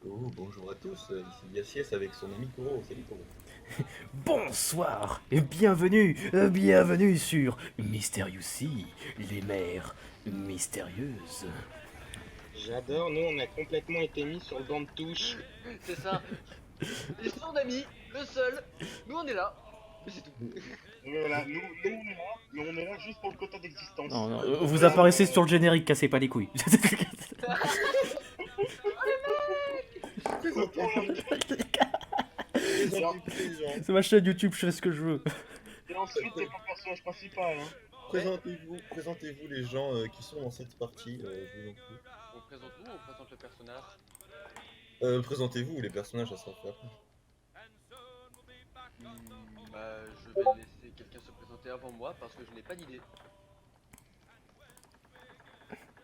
Oh, bonjour à tous, ici Yassiès avec son ami Koro. Salut Koro. Bonsoir et bienvenue sur Mysterious Sea, les mers mystérieuses. J'adore, nous on a complètement été mis sur le banc de touche. C'est ça. Et son ami, le seul, nous on est là. Mais c'est tout. Voilà, nous on est là, mais on est là juste pour le quota d'existence. Non, non, Donc vous voilà, apparaissez sur le générique, cassez pas les couilles. présentez-vous, Alors, présentez-vous les gens. C'est ma chaîne YouTube, je fais ce que je veux. et ensuite, t'es pas le personnage principal, hein. Présentez-vous les gens qui sont dans cette partie, je vous en prie. On présente nous, on présente le personnage. Présentez-vous les personnages, ça sera fait après. Bah, je vais laisser quelqu'un se présenter avant moi parce que je n'ai pas d'idée.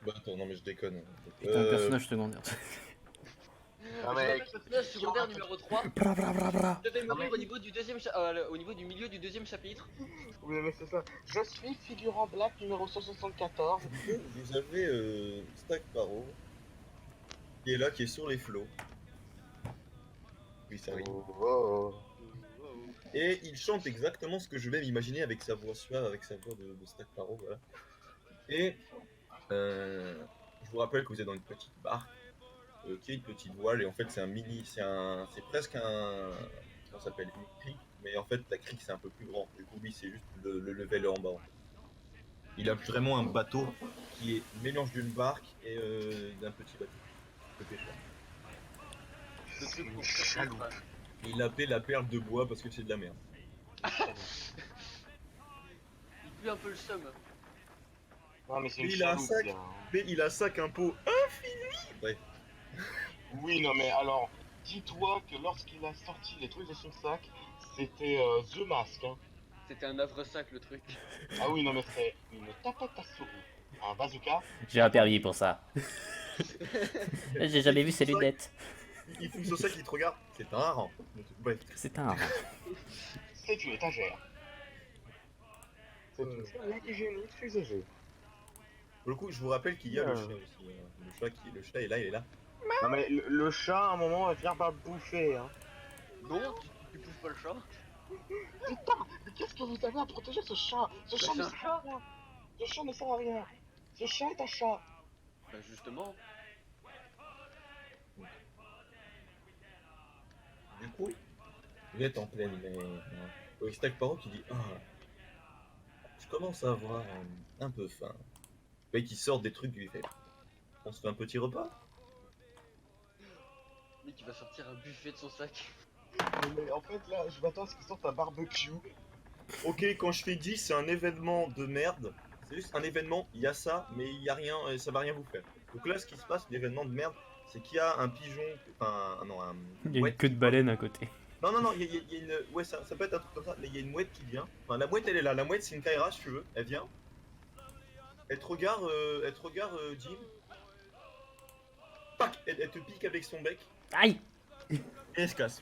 Bah attends, non mais je déconne. T'es un personnage secondaire. Ah, Je mais m'appelle personnage secondaire numéro 3. Bra bra bra bra. Je vais mourir au niveau du au niveau du milieu du deuxième chapitre. oui, mais c'est ça. Je suis figurant black numéro 174. Vous avez Stack Paro qui est là, qui est sur les flots. Oui, ça oui. Oh. Et il chante exactement ce que je vais m'imaginer avec sa voix suave, avec sa voix de Stack Paro, voilà. Et je vous rappelle que vous êtes dans une petite barque qui est une petite voile, et en fait c'est un mini, c'est presque un, comment ça s'appelle, une crique, mais en fait la crique c'est un peu plus grand. Du coup lui c'est juste le level en bas. En fait. Il a vraiment un bateau qui est un mélange d'une barque et d'un petit bateau de pêcheur. Ce truc pour Chaloupes. Et il l'appelait la perle de bois parce que c'est de la merde. Il pue un peu le seum. Non, mais c'est une Et il a un chaloupe, sac. bien. Mais il a un sac un pot infini. Ouais. Oui, non, mais alors, dis-toi que lorsqu'il a sorti les trucs de son sac, c'était The Mask, hein. C'était un affreux sac le truc. Ah oui, non, mais c'est une tapette à souris. Un bazooka. J'ai un permis pour ça. J'ai jamais vu ses lunettes. Il fout son sac, il te regarde. C'est un hareng. Bref. C'est un rat. C'est une étagère. C'est une serviette hygiénique usagée. Pour le coup, je vous rappelle qu'il y a le chat aussi. Le chat est là, il est là. Non, mais le chat, à un moment, va finir par le bouffer, hein. Non, tu pousses pas le chat. Putain, mais qu'est-ce que vous avez à protéger ce chat? Ce chat c'est ne un sert à rien. Ce chat ne sert à rien. Ce chat est un chat. Bah justement. Du coup, vous êtes en pleine mer. Oui, Stack Paro qui dit je commence à avoir un peu faim. Le mec qui sort des trucs du fait. On se fait un petit repas. Lui qui va sortir un buffet de son sac. Mais en fait, là, je m'attends à ce qu'il sorte un barbecue. Ok, quand je fais 10, c'est un événement de merde. C'est juste un événement, il y a ça, mais il y a rien, ça va rien vous faire. Donc là, ce qui se passe, l'événement de merde, c'est qu'il y a un pigeon, enfin, non, un Il y a une mouette queue de qui- baleine à côté. Non, il y a une, ouais, ça peut être un truc comme ça, mais il y a une mouette qui vient. Enfin, la mouette, elle est là. La mouette, c'est une Kaira, si tu veux. Elle vient. Elle te regarde, Jim. Pac, elle te pique avec son bec Aïe. et elle se casse.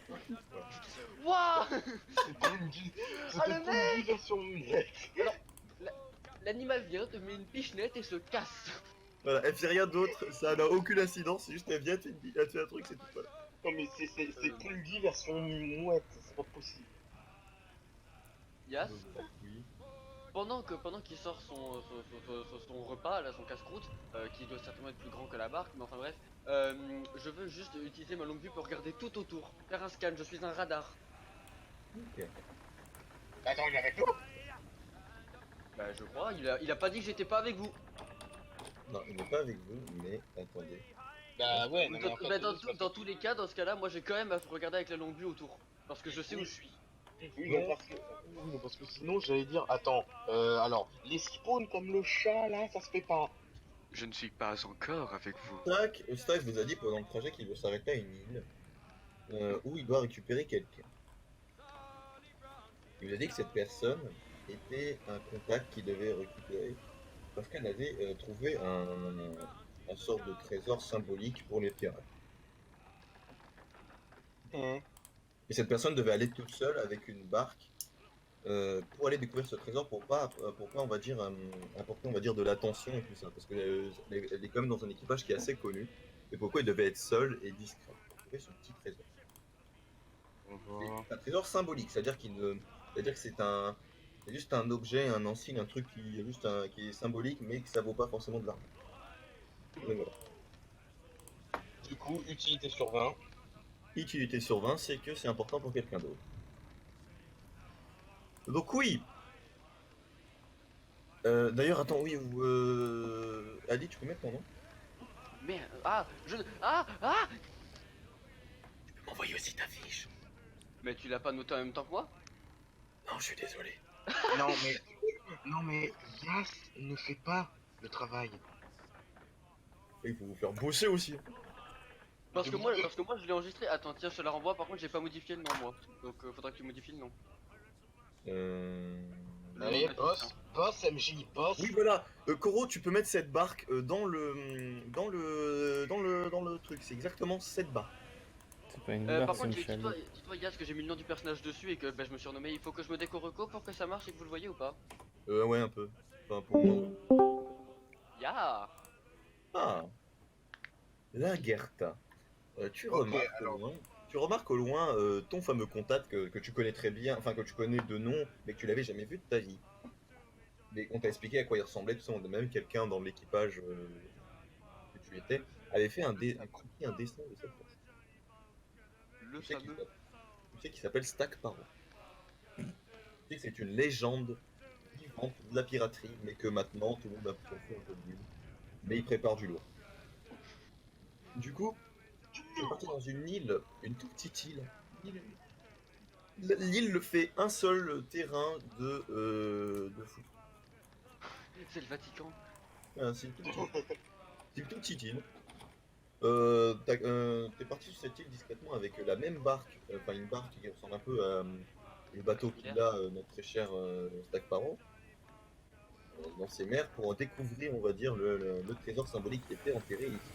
Wouah. C'était une guide. Ah, le C'était une guide version muette. L'animal vient, te met une pichenette et se casse. Voilà, elle fait rien d'autre, ça n'a aucune incidence, c'est juste elle vient, elle te fait un truc, c'est tout. Voilà. Non, mais c'est Pungy version mouette. C'est pas possible. Yas, Oui. pendant qu'il sort son repas, là, son casse-croûte, qui doit certainement être plus grand que la barque, mais enfin bref, je veux juste utiliser ma longue vue pour regarder tout autour, faire un scan, je suis un radar. Attends, il est avec nous? Bah je crois, il a pas dit que j'étais pas avec vous. Non, il n'est pas avec vous, mais attendez. Bah ouais, non, mais en Dans, fait, bah, dans tous les cas, dans ce cas-là, moi j'ai quand même à regarder avec la longue vue autour, parce que je sais où je suis. Oui, non, parce que sinon j'allais dire, attends, alors, les spawns comme le chat là, ça se fait pas. Je ne suis pas encore avec vous. Stack vous a dit pendant le trajet qu'il doit s'arrêter à une île où il doit récupérer quelqu'un. Il vous a dit que cette personne était un contact qu'il devait récupérer parce qu'elle avait trouvé un sort de trésor symbolique pour les pirates. Et cette personne devait aller toute seule avec une barque pour aller découvrir ce trésor pour pas on va dire apporter on va dire de l'attention et tout ça parce que elle est quand même dans un équipage qui est assez connu et pourquoi il devait être seul et discret. trouver son petit trésor. Mhm. C'est un trésor symbolique, c'est-à-dire c'est-à-dire que c'est juste un objet, un insigne, un truc qui est symbolique, mais que ça vaut pas forcément de l'argent. Donc voilà. Du coup, utilité sur 20. Utilité sur 20, c'est que c'est important pour quelqu'un d'autre. Donc oui. D'ailleurs, attends, oui, Ali, tu peux mettre ton nom? Merde, ah, ah! Tu peux m'envoyer aussi ta fiche. Mais tu l'as pas noté en même temps que moi? Non, je suis désolé. Non mais, non mais, Yas ne fait pas le travail. Il faut vous faire bosser aussi. Parce que moi je l'ai enregistré. Attends, tiens, je te la renvoie. Par contre, j'ai pas modifié le nom moi. Donc faudra que tu modifies le nom. Le nom Allez, de la fiche, hein. boss MJ, boss. Oui, voilà. Koro, tu peux mettre cette barque dans le truc. C'est exactement cette barque. C'est pas une Par barque, c'est contre, une chaloupe. dis-toi, Yas, que j'ai mis le nom du personnage dessus et que bah, je me suis renommé. Il faut que je me décoroco pour que ça marche et que vous le voyez ou pas? Ouais, un peu. Enfin, pour moi. Ya! Ah, la Gerta. Ok, alors. Tu remarques au loin ton fameux contact que tu connais très bien, enfin que tu connais de nom, mais que tu l'avais jamais vu de ta vie. Mais on t'a expliqué à quoi il ressemblait, tout ça, même quelqu'un dans l'équipage que tu étais avait fait un dessin de cette personne. Le Tu sais qu'il fameux. s'appelle tu sais qu'il s'appelle Stack Parrot. Tu sais que c'est une légende vivante de la piraterie, mais que maintenant tout le monde a fait un peu de lui. Mais il prépare du lourd. Du coup, tu es parti dans une île, une toute petite île. L'île fait un seul terrain de foot. C'est le Vatican. C'est une toute petite île. T'es parti sur cette île discrètement avec la même barque, enfin une barque qui ressemble un peu à le bateau qu'il a, notre très cher Stack Parrot, dans ses mers pour découvrir, on va dire, le trésor symbolique qui était enterré ici.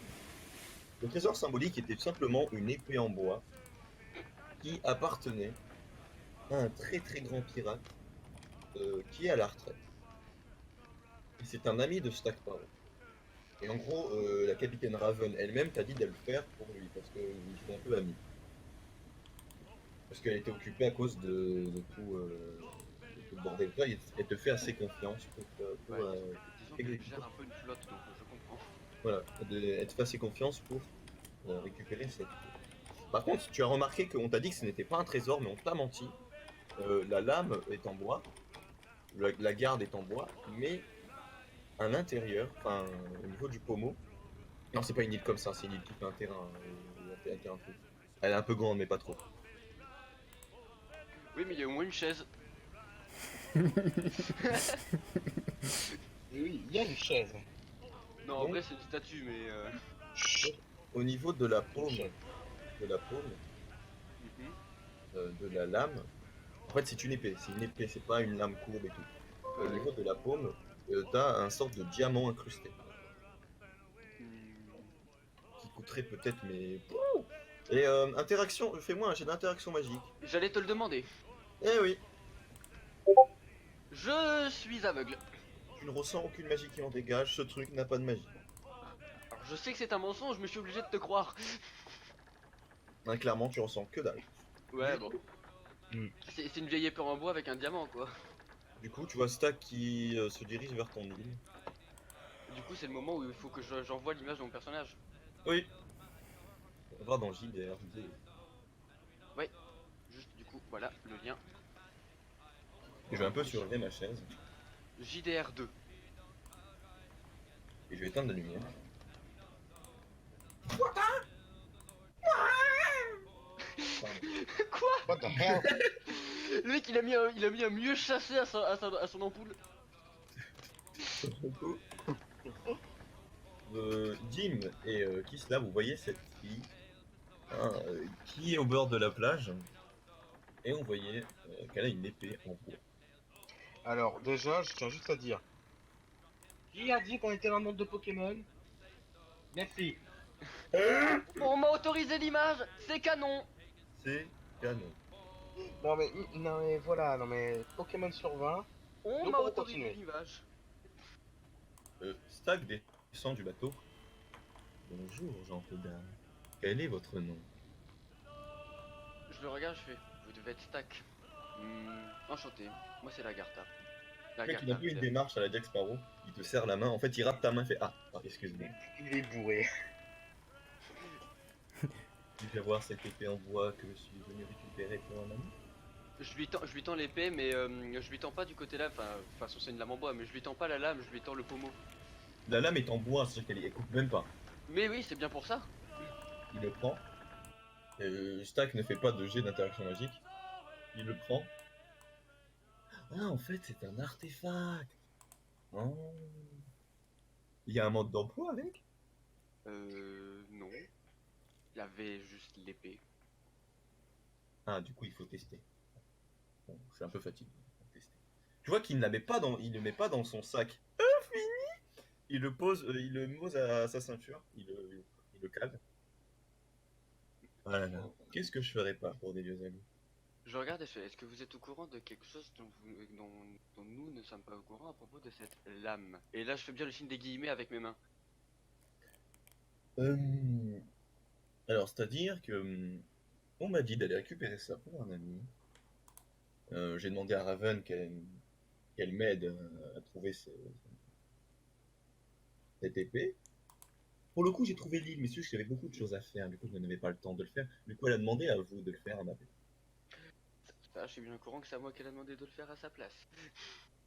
Le trésor symbolique était tout simplement une épée en bois qui appartenait à un très très grand pirate qui est à la retraite. Et c'est un ami de Stack Parrot. Et en gros, la capitaine Raven elle-même t'a dit de le faire pour lui, parce qu'ils sont un peu amis. Parce qu'elle était occupée à cause de tout le bordel. Toi, elle te fait assez confiance Ouais, disons que je gère un peu une flotte, donc je comprends. voilà, elle te fait assez confiance pour récupérer cette. Par contre, tu as remarqué qu'on t'a dit que ce n'était pas un trésor, mais on t'a menti. La lame est en bois, la garde est en bois, mais à l'intérieur, enfin au niveau du pommeau, non, c'est pas une île comme ça, c'est une île qui fait un terrain, un terrain truc. Elle est un peu grande, mais pas trop. Oui, mais il y a au moins une chaise. Oui, il y a une chaise. Non, en vrai, c'est une statue, mais. Au niveau de la paume, Mhm. de la lame, en fait c'est une épée, c'est pas une lame courbe et tout. Au niveau de la paume, t'as un sorte de diamant incrusté, qui coûterait peut-être, mais. Et interaction, fais-moi un jet d'interaction magique. J'allais te le demander. Eh oui, Je suis aveugle. tu ne ressens aucune magie qui en dégage, ce truc n'a pas de magie. Alors, je sais que c'est un mensonge, mais je suis obligé de te croire. Hein, clairement, tu ressens que dalle. Ouais, bon. Mm. C'est une vieille épée en bois avec un diamant, quoi. Du coup, tu vois Stack qui se dirige vers ton île. Du coup, c'est le moment où il faut que j'envoie l'image de mon personnage. Oui. On va dans JDR. Ouais. Juste, du coup, voilà, le lien. Je vais un peu surlever ma chaise JDR2. et je vais éteindre la lumière. Quoi? What the hell? Le mec, il a mis un mieux chassé à son ampoule. Jim et Kisla, vous voyez cette fille hein, qui est au bord de la plage et on voyait qu'elle a une épée en bois. Alors, déjà, je tiens juste à dire. Qui a dit qu'on était dans le monde de Pokémon? Merci. On m'a autorisé l'image, c'est canon. C'est canon. Non mais voilà, non mais Pokémon sur 20. On Donc, m'a on va autorisé continuer. l'image. Stack descend du bateau. Bonjour, gentes dames. Quel est votre nom? Je le regarde, je fais. Vous devez être stack. Enchanté. Moi c'est Lagarta. Le mec, il a Lagarta, plus une démarche à la Jack Sparrow. Il te serre la main. En fait, il rate ta main. Il fait excuse-moi. Il est bourré. Puis-je avoir cette épée en bois que je suis venu récupérer pour un ami? Je lui tends l'épée, mais je lui tends pas du côté là. Enfin, de toute façon c'est une lame en bois, mais je lui tends pas la lame, je lui tends le pommeau. La lame est en bois, c'est-à-dire qu'elle coupe même pas. Mais oui, c'est bien pour ça. Il le prend. Stack ne fait pas de jet d'interaction magique. Il le prend. Ah, en fait, c'est un artefact. Oh. Il y a un mode d'emploi avec? Non. Il y avait juste l'épée. Ah, du coup, il faut tester. Bon, je suis un peu fatigué. Faut tester. Tu vois qu'il ne il le met pas dans son sac. Fini. Il le pose, il le pose à sa ceinture. Il le cale. Voilà. Qu'est-ce que je ferais pas pour des vieux amis? Je regarde et je fais, est-ce que vous êtes au courant de quelque chose dont nous ne sommes pas au courant à propos de cette lame? Et là, je fais bien le signe des guillemets avec mes mains. Alors, c'est-à-dire que on m'a dit d'aller récupérer ça pour un ami. J'ai demandé à Raven qu'elle m'aide à trouver cette épée. Pour le coup, j'ai trouvé l'île, mais c'est juste qu'il y avait beaucoup de choses à faire. Du coup, je n'avais pas le temps de le faire. Du coup, elle a demandé à vous de le faire à ma place. Ça, je suis bien au courant que c'est à moi qu'elle a demandé de le faire à sa place.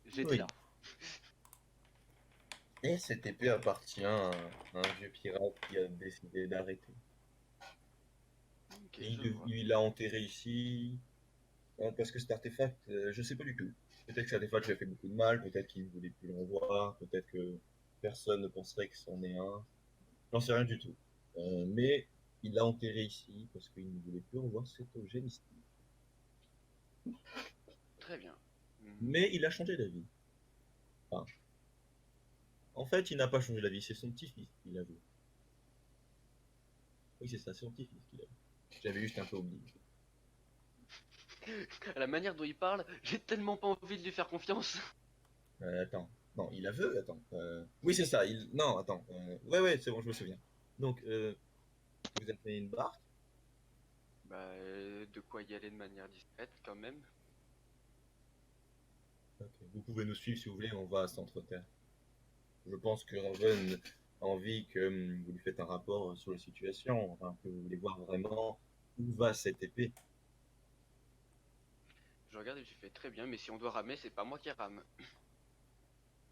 J'étais Oui. là. Et cette épée appartient à un vieux pirate qui a décidé d'arrêter. Ok, Et je vois. il l'a enterré ici. Parce que cet artefact, je sais pas du tout. Peut-être que cet artefact lui a fait beaucoup de mal, peut-être qu'il ne voulait plus le revoir, peut-être que personne ne penserait que c'en est un. J'en sais rien du tout. Mais il l'a enterré ici parce qu'il ne voulait plus revoir cet objet mystique. Très bien. Mais il a changé d'avis. Enfin, en fait, il n'a pas changé d'avis, c'est son petit-fils qui l'a vu. Oui, c'est ça, c'est son petit-fils qui l'a vu. J'avais juste un peu oublié. À la manière dont il parle, j'ai tellement pas envie de lui faire confiance. Attends. Non, il a vu, attends. Oui, c'est ça. Non, attends. Ouais, c'est bon, je me souviens. Donc, vous avez une barque. Bah, de quoi y aller de manière discrète quand même. Ok. Vous pouvez nous suivre si vous voulez, on va à Centre-Terre. Je pense que Raven a envie que vous lui faites un rapport sur la situation, enfin, que vous voulez voir vraiment où va cette épée. Je regarde et je fais très bien, mais si on doit ramer, c'est pas moi qui rame.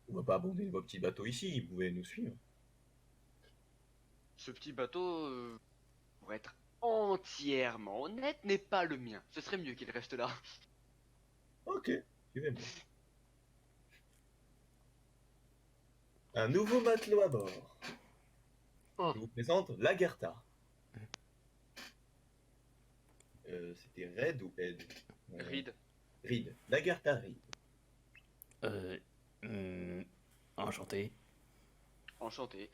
On va pas abandonner vos petits bateaux ici, vous pouvez nous suivre. Ce petit bateau, pour être entièrement honnête, n'est pas le mien. Ce serait mieux qu'il reste là. Ok, suivez-moi. Un nouveau matelot à bord. Oh. Je vous présente Lagertha. C'était Red ou Ed? Reed, Reed. Lagertha Reed. Enchanté. enchanté.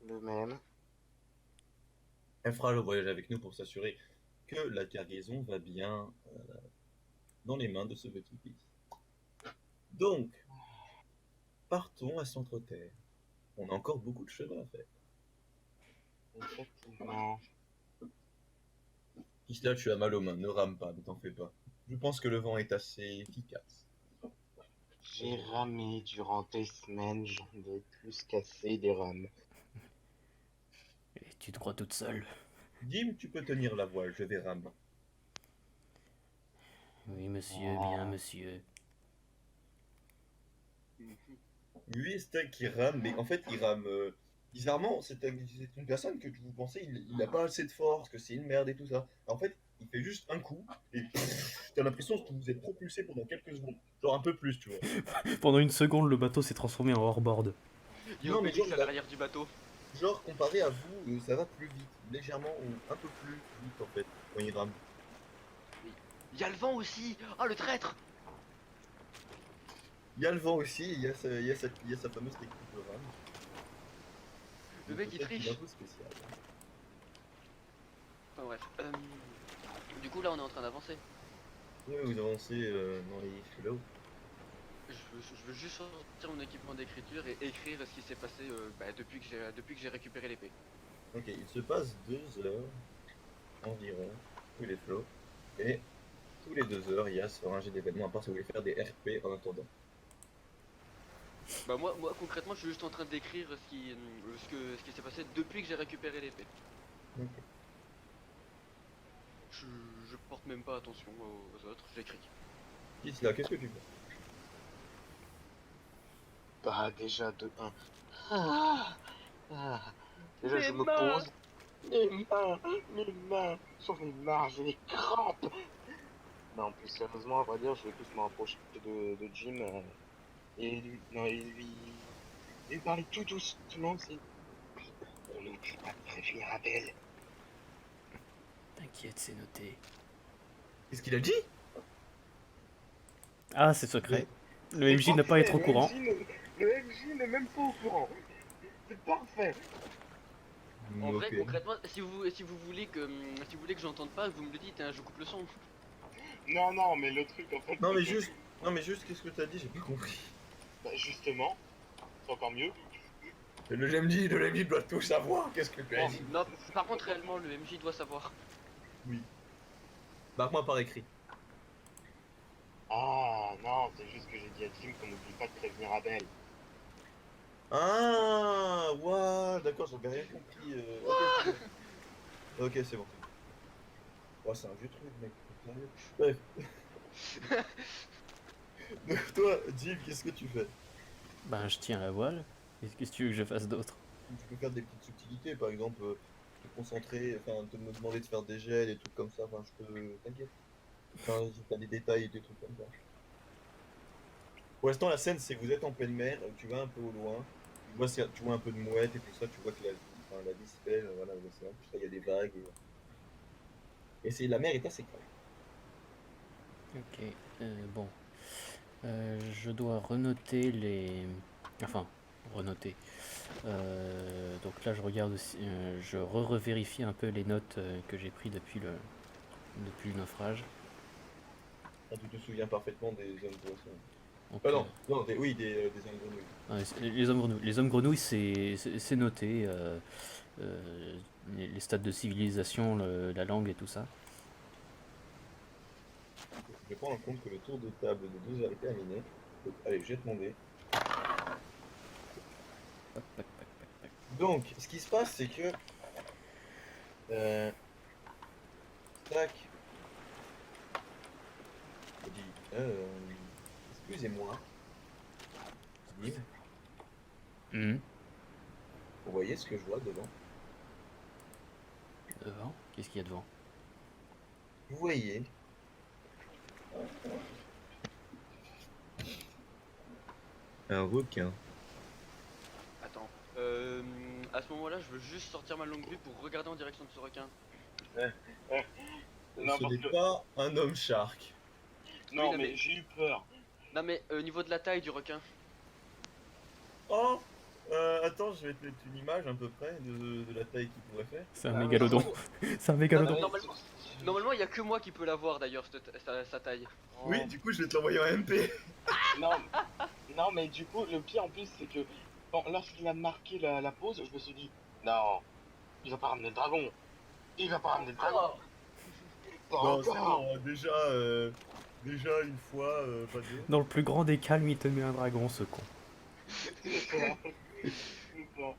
Le même. Elle fera le voyage avec nous pour s'assurer que la cargaison va bien dans les mains de ce petit fils. Donc, partons à Centre-Terre. On a encore beaucoup de chemin à faire. Effectivement. Kisla, tu as mal aux mains, ne rame pas, ne t'en fais pas. Je pense que le vent est assez efficace. J'ai ramé durant des semaines, j'en ai plus cassé des rames. Et tu te crois toute seule? Dim, tu peux tenir la voile, je vais ramer. Oui, monsieur, bien, monsieur. Lui, c'est un qui rame, mais en fait, il rame. Bizarrement, c'est une personne que vous pensez, il n'a pas assez de force, que c'est une merde et tout ça. En fait, il fait juste un coup, et t'as l'impression que vous êtes propulsé pendant quelques secondes. Genre un peu plus, tu vois. Pendant une seconde, le bateau s'est transformé en hors-board. Il y a Non, mais Obélix genre, à l'arrière du bateau. Genre, comparé à vous, ça va plus vite, légèrement ou un peu plus vite en fait, quand il rame. Il y a le vent aussi. Ah, le traître. Il y a le vent aussi, il y a sa fameuse technique de rame. Le Donc, mec, il peut-être qu'il est triche. un peu spécial. Enfin bref. Du coup, là, on est en train d'avancer. Oui, vous avancez dans les flots. Je veux juste sortir mon équipement d'écriture et écrire ce qui s'est passé depuis que j'ai récupéré l'épée. Ok, il se passe 2 heures environ tous les flots. Et tous les 2 heures, il y a ce rangé d'événements, à part si vous voulez faire des RP en attendant. Bah moi concrètement je suis juste en train de décrire ce qui s'est passé depuis que j'ai récupéré l'épée. Ok. Je, je porte même pas attention aux autres, j'écris. Isla, qu'est-ce que tu fais? Bah déjà de 1. Ah, ah. Déjà je me pose. Mes mains, j'en ai marre, j'ai des crampes. Non, plus sérieusement, à vrai dire, je vais plus me rapprocher de Jim et lui, non, et lui parler tout doucement. C'est, on n'oublie pas de prévenir Abel. T'inquiète, c'est noté. Qu'est-ce qu'il a dit? Ah, c'est secret. Le C'est MJ n'a pas parfait, être au courant. Le MJ n'est même pas au courant. C'est parfait. En vrai Ok. concrètement si vous voulez que j'entende pas, vous me le dites, hein, je coupe le son. Non, non, mais le truc en fait. Non, mais c'est que- juste, non, mais juste, qu'est-ce que t'as dit? J'ai pas compris. Bah, justement, c'est encore mieux. Le MJ doit tout savoir. Qu'est-ce que tu as dit? Non, par contre réellement le MJ doit savoir. Oui. Marque-moi par écrit. Ah non, c'est juste que j'ai dit à Jim qu'on n'oublie pas de prévenir Abel. Ah, ouah, d'accord, j'avais rien compris. Ok, c'est bon. Ok, c'est bon. Ouais, c'est un vieux truc, mec. Bref. Donc, toi, Jim, qu'est-ce que tu fais? Ben, je tiens la voile. Qu'est-ce que tu veux que je fasse d'autre? Tu peux faire des petites subtilités, par exemple, te concentrer, enfin, te me demander de faire des gels, des trucs comme ça, enfin, je peux. T'inquiète. Enfin, si t'as des détails, des trucs comme ça. Pour l'instant, la scène, c'est que vous êtes en pleine mer, tu vas un peu au loin, tu vois un peu de mouettes et tout ça, tu vois que la vie se fait, voilà, l'océan, tout ça, il y a des vagues. La mer est assez calme. Ok, bon. Je dois renoter les... Enfin, renoter. Donc là, je regarde aussi... je revérifie un peu les notes que j'ai prises depuis le naufrage. Ah, tu te souviens parfaitement des hommes poissons. Donc, Ah non, non, oui, des hommes grenouilles. les hommes grenouilles, c'est noté. Les stades de civilisation, la langue et tout ça. Je vais prendre en compte que le tour de table de 2 heures est terminé. Donc, allez, jette mon dé. Pac, pac, pac, pac, pac. Donc, ce qui se passe, c'est que. Tac. Je dis, excusez-moi. Steve, Mhm. vous voyez ce que je vois devant? Devant. Qu'est-ce qu'il y a devant? Vous voyez un requin. Attends. À ce moment là je veux juste sortir ma longue vue pour regarder en direction de ce requin. Non, Ce parce n'est que... pas un homme shark. non, non, mais mais- j'ai eu peur. Non mais au niveau de la taille du requin. Oh, attends, je vais te mettre une image à peu près de la taille qu'il pourrait faire. C'est un Ah, mégalodon. C'est un mégalodon. Non, Normalement il y a que moi qui peux la voir d'ailleurs sa taille. Oh. Oui, du coup, je vais te l'envoyer en MP. Non, non, mais du coup, le pire en plus, c'est que bon, lorsqu'il a marqué la pause, je me suis dit, non, il va pas ramener le dragon. Il va pas ramener le dragon. Pas Non, c'est encore. bon, déjà une fois, pas deux. Dans le plus grand des calmes, il te met un dragon, ce con. C'est ça. C'est ça.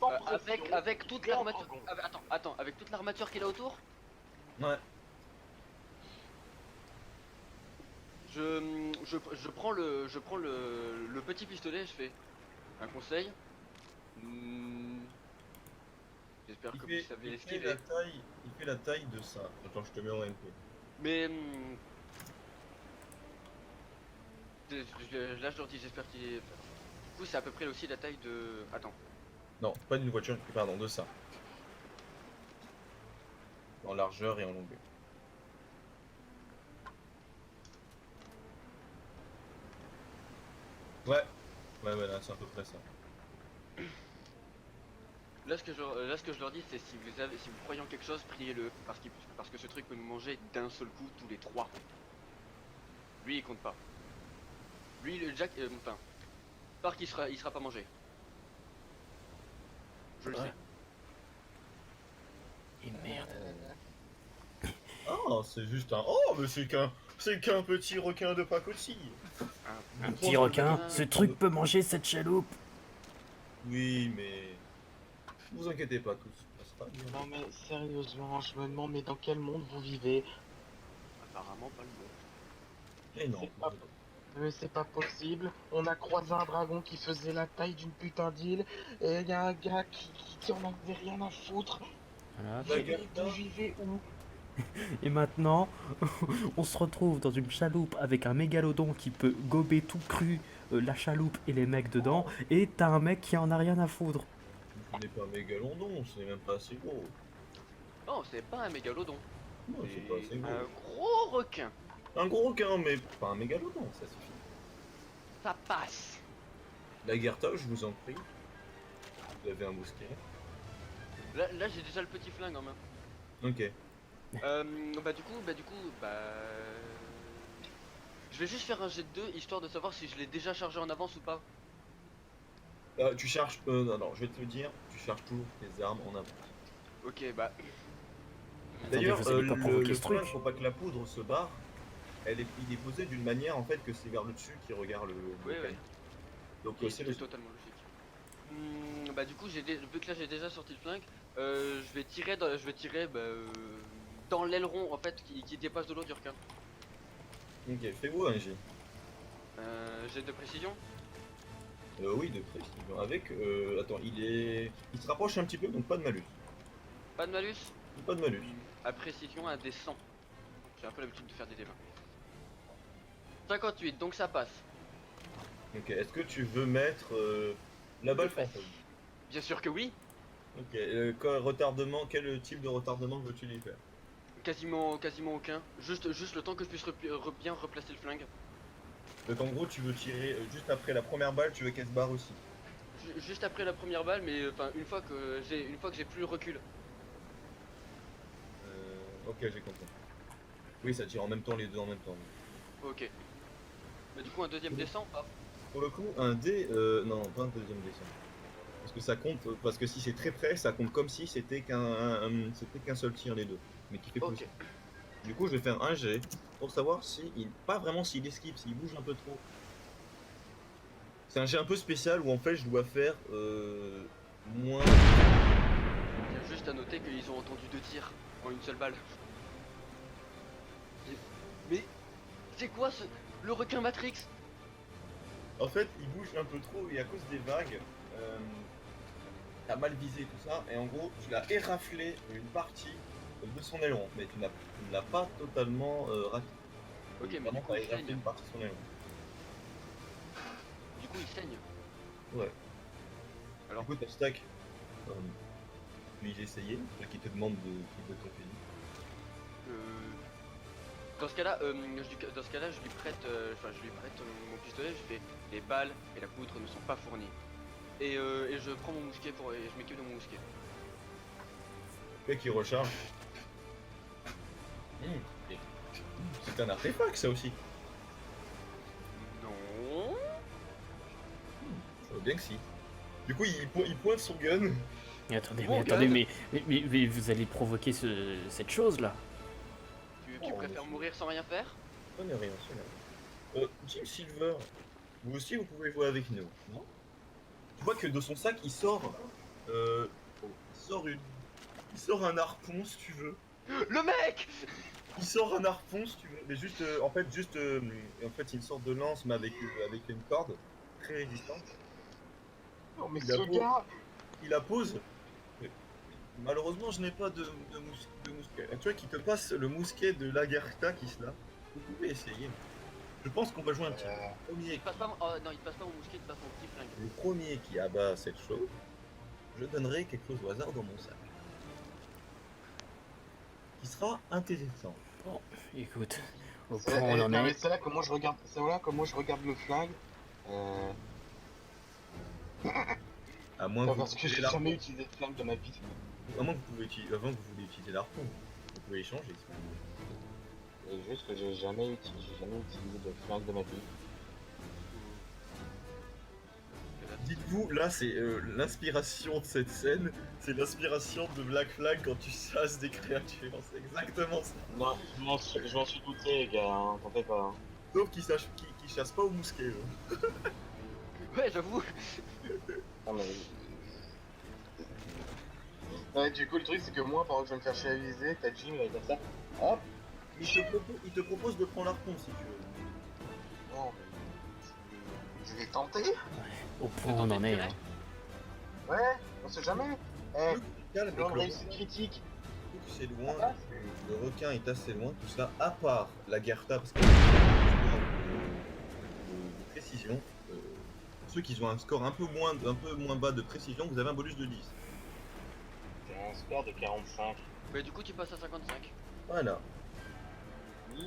Sans pression, Avec toute et en l'armature. dragon. Attends, avec toute l'armature qu'il a autour, Ouais. je prends le petit pistolet, je fais un conseil. J'espère que vous savez il fait esquiver. il fait la taille de ça. Attends, je te mets en MP. Mais là je leur dis j'espère qu'il est. Du coup c'est à peu près aussi la taille de. Attends. Non, pas d'une voiture, pardon, de ça. En largeur et en longueur. Ouais. Ouais, là, c'est à peu près ça. Là ce que je leur dis c'est si vous croyez en quelque chose, priez-le. Parce que ce truc peut nous manger d'un seul coup tous les trois. Lui il compte pas. Lui le Jack. Enfin. Park il sera pas mangé. Je le Ouais. sais. Et merde. Ah, c'est juste un. Oh, mais c'est qu'un petit requin de pacotille. Un petit requin, ce truc peut manger cette chaloupe. Oui, mais. Vous inquiétez pas, tout se passera bien. Non mais sérieusement, je me demande mais dans quel monde vous vivez? Apparemment pas le bon. Mais non. C'est pas- Mais c'est pas possible. On a croisé un dragon qui faisait la taille d'une putain d'île et il y a un gars qui en avait rien à foutre. Voilà. La Mais Garta. vous vivez où? Et maintenant, on se retrouve dans une chaloupe avec un mégalodon qui peut gober tout cru la chaloupe et les mecs dedans. Et t'as un mec qui en a rien à foutre. Ce n'est pas un mégalodon, c'est même pas assez gros. Non, c'est pas un mégalodon. Non, c'est pas assez gros. Un gros requin. Un gros requin, mais pas un mégalodon, ça suffit. Ça passe. La Gerta, je vous en prie. Vous avez un mousquet. Là j'ai déjà le petit flingue en main. Ok. Je vais juste faire un jet de 2 histoire de savoir si je l'ai déjà chargé en avance ou pas. Tu charges. Alors, je vais te le dire, tu charges toujours tes armes en avant. Ok, bah. D'ailleurs, vous allez pas provoquer le ce truc. flingue, pour pas que la poudre se barre, il est posé d'une manière en fait que c'est vers le dessus qui regarde le. Ouais, canon. ouais. Donc Ok, c'est le. totalement logique. Bah du coup, vu que là j'ai déjà sorti le flingue, je vais tirer dans l'aileron en fait qui dépasse de l'eau du requin. Ok, fais-vous un G. Jet de précision. Oui, de précision. Avec. Attends, il se rapproche un petit peu, donc pas de malus. Pas de malus. Pas de malus. À précision, un des 100. J'ai un peu l'habitude de faire des débats. 58, donc ça passe. Ok, est-ce que tu veux mettre la balle française? Bien sûr que oui. Ok, retardement, quel type de retardement veux-tu lui faire? Quasiment aucun. Juste le temps que je puisse bien replacer le flingue. Donc en gros, tu veux tirer juste après la première balle, tu veux qu'elle se barre aussi. Juste après la première balle, mais enfin une fois que j'ai plus le recul. Ok, j'ai compris. Oui, ça tire en même temps les deux en même temps. Ok. Bah du coup un deuxième descend ou pas? Pour le coup, un dé, non, pas un deuxième descend. Parce que ça compte, parce que si c'est très près, ça compte comme si c'était qu'un seul tir les deux, mais qui fait plus. Ok. Du coup, je vais faire un jet pour savoir pas vraiment s'il esquive, s'il bouge un peu trop. C'est un jet un peu spécial où en fait je dois faire moins. Il y a juste à noter qu'ils ont entendu 2 tirs en une seule balle. Mais c'est quoi le requin Matrix? En fait, il bouge un peu trop et à cause des vagues, t'as mal visé tout ça, et en gros, tu l'as éraflé une partie de son aileron, mais tu ne l'as pas totalement raté. Ok, mais Vraiment, du coup t'as il éraflé saigne. une partie de son aileron. Du coup il saigne. Ouais. Alors Du coup, ta stack, puis j'ai essayé, qui te demande de ton fusil. Dans ce cas-là, je lui prête, mon pistolet. Je fais les balles et la poudre ne sont pas fournies. Et je prends mon mousquet et je m'équipe de mon mousquet. Le mec qui recharge. Et- C'est un artefact ça aussi. Non. Je vois bien que si. Du coup, il pointe son gun. Mais attendez, Bon, attendez, Gad. mais vous allez provoquer cette chose là. Tu Oh, préfères monsieur. mourir sans rien faire? Ça n'est rien, ça n'est rien. Jim Silver, vous aussi vous pouvez jouer avec nous, non? Tu vois que de son sac il sort. Il sort un harpon si tu veux. Le mec! Il sort un harpon si tu veux. Mais juste, en fait, une sorte de lance mais avec une corde très résistante. Non mais Il a ce beau- gars. Il la pose. Mais malheureusement, je n'ai pas de mousquet. Tu vois qu'il te passe le mousquet de Lagertha qui se là. Vous pouvez essayer. Je pense qu'on va jouer un petit premier. Il passe pas oh, non, il passe pas mon mousquet, il passe mon petit flingue. Le premier qui abat cette chose, je donnerai quelque chose au hasard dans mon sac. Qui sera intéressant. Bon, écoute, au C'est point où on en non, mais est. c'est là que moi je regarde. C'est là que moi je regarde le flingue. À moins Pas que parce vous que j'ai utilisez jamais l'arpon. utilisé de flingue de ma vie. Avant que vous voulez utiliser l'arpon. Vous pouvez échanger. si vous voulez. C'est juste que j'ai jamais utilisé de flingue de ma vie. Dites-vous, là, c'est l'inspiration de cette scène, c'est l'inspiration de Black Flag quand tu chasses des créatures, c'est exactement ça. Non, je m'en suis douté, les gars, hein, t'en fais pas. Hein. Sauf qu'ils chassent pas au mousquet, eux. Ouais, j'avoue. Non, mais... Ouais, du coup, le truc, c'est que moi, pendant que je vais me faire chier à viser, t'as Jim, il va dire ça. Hop. Il te propose de prendre l'arpon si tu veux. Non, mais... Je vais tenter. Au point où on en est. Hein. Ouais, on sait jamais. Eh, Calme, c'est une avec le réussite critique. c'est loin, Ah, le requin est assez loin, tout ça, à part la Gerta, parce que de précision, pour ceux qui ont un score un peu moins bas de précision, vous avez un bonus de 10. J'ai un score de 45. Mais du coup, tu passes à 55. Voilà.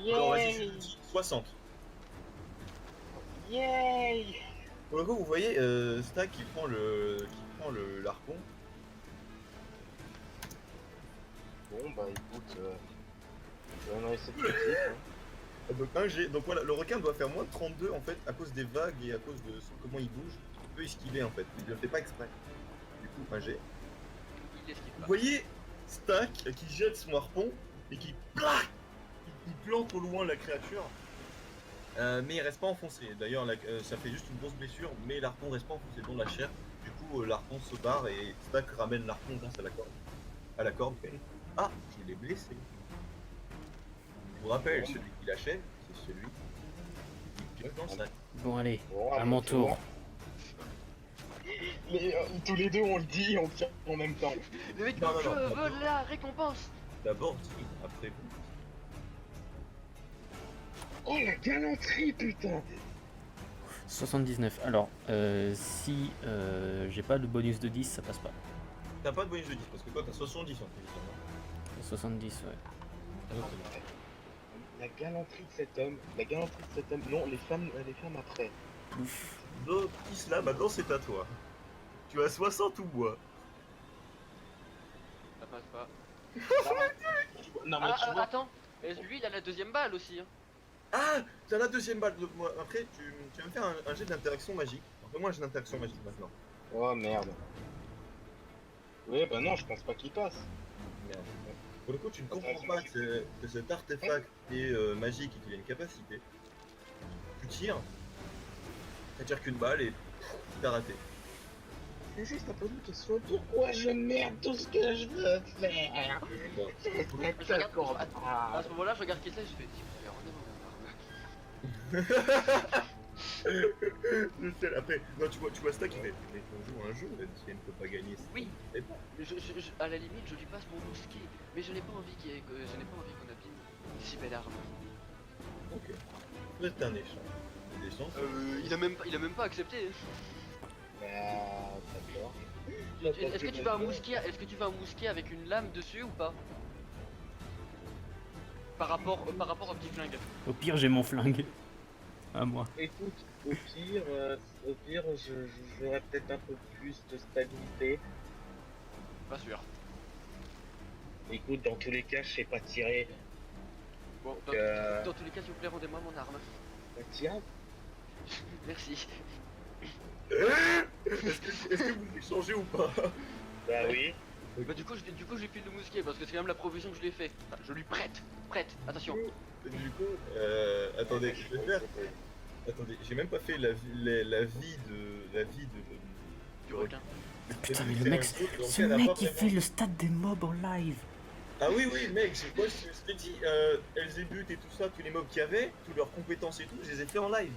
Alors vas-y, Yay. je dis 60. Yay. Pour le coup, vous voyez Stack qui prend l'arpon. Bon, bah écoute, je vais une réussite critique. Hein. Donc un G. Donc voilà, le requin doit faire moins de 32 en fait à cause des vagues et à cause de comment il bouge. Il peut esquiver en fait, il le fait pas exprès. Du coup, un G. Il esquive Vous pas. voyez Stack qui jette son harpon et qui plaque, il plante au loin la créature. Mais il reste pas enfoncé. D'ailleurs, ça fait juste une grosse blessure, mais l'arpon reste pas enfoncé dans la chair. Du coup, l'arpon se barre et Stack ramène l'arpon grâce à la corde. À la corde. Ah, je l'ai blessé. Je vous rappelle, celui qui l'achève, c'est celui qui pioche dans le sac. Bon, allez, Bon, à mon tour. Tous les deux, on le dit, on tire en même temps. Le mec, Non, non, je non, veux la récompense. D'abord, Tim, après vous. Oh, la galanterie, putain. 79. Alors, si j'ai pas de bonus de 10, ça passe pas. T'as pas de bonus de 10 parce que toi t'as 70 en plus. 70, ouais. La galanterie de cet homme. Non, les femmes après. Ouf. Donc, Isla, maintenant c'est à toi. Tu as 60 ou moi? Ça passe pas. Non, mais Ah, tu vois. attends. Et lui, il a la deuxième balle aussi. Hein. Ah, t'as la deuxième balle. Donc, moi, après, tu vas me faire un jet d'interaction magique. Fais-moi un jet d'interaction magique maintenant. Oh merde. Oui, bah non, je pense pas qu'il passe. Merde. Pour le coup, tu ne comprends pas que cet artefact est magique et qu'il a une capacité. Tu tires, ça tire qu'une balle et t'as raté. C'est juste un peu une question. Pourquoi je merde tout ce que je veux faire? Bon. Je regarde, à ce moment-là, je regarde Kisla et je fais. Je sais, après, non, tu vois Stack qui fait. Mais on joue à un jeu, même si elle ne peut pas gagner. Oui. C'est pas. À la limite, je lui passe mon mousquet, mais je n'ai pas envie qu'on abîme une si belle arme. Ok. C'est un échange. Des chances. Il a même pas accepté. Bah, d'accord. Est-ce que tu veux un mousquet avec une lame dessus ou pas? Par rapport au petit flingue. Au pire, j'ai mon flingue. À moi. Écoute, au pire, j'aurais peut-être un peu plus de stabilité. Pas sûr. Écoute, dans tous les cas, je sais pas tirer. Bon, dans tous les cas, s'il vous plaît, rendez-moi mon arme. Tiens. Merci. Est-ce que vous échangez ou pas? Bah oui. Bah du coup, je lui file le mousquet parce que c'est quand même la provision que je lui ai fait. Enfin, je lui prête. Attention. Du coup, attendez, je vais faire. Attendez, j'ai même pas fait la vie Du requin. Putain, mais le mec, ce mec qui fait le stade des mobs en live. Ah oui, mec, moi je t'ai dit, Elzébuth et tout ça, tous les mobs qu'il y avait, toutes leurs compétences et tout, je les ai fait en live.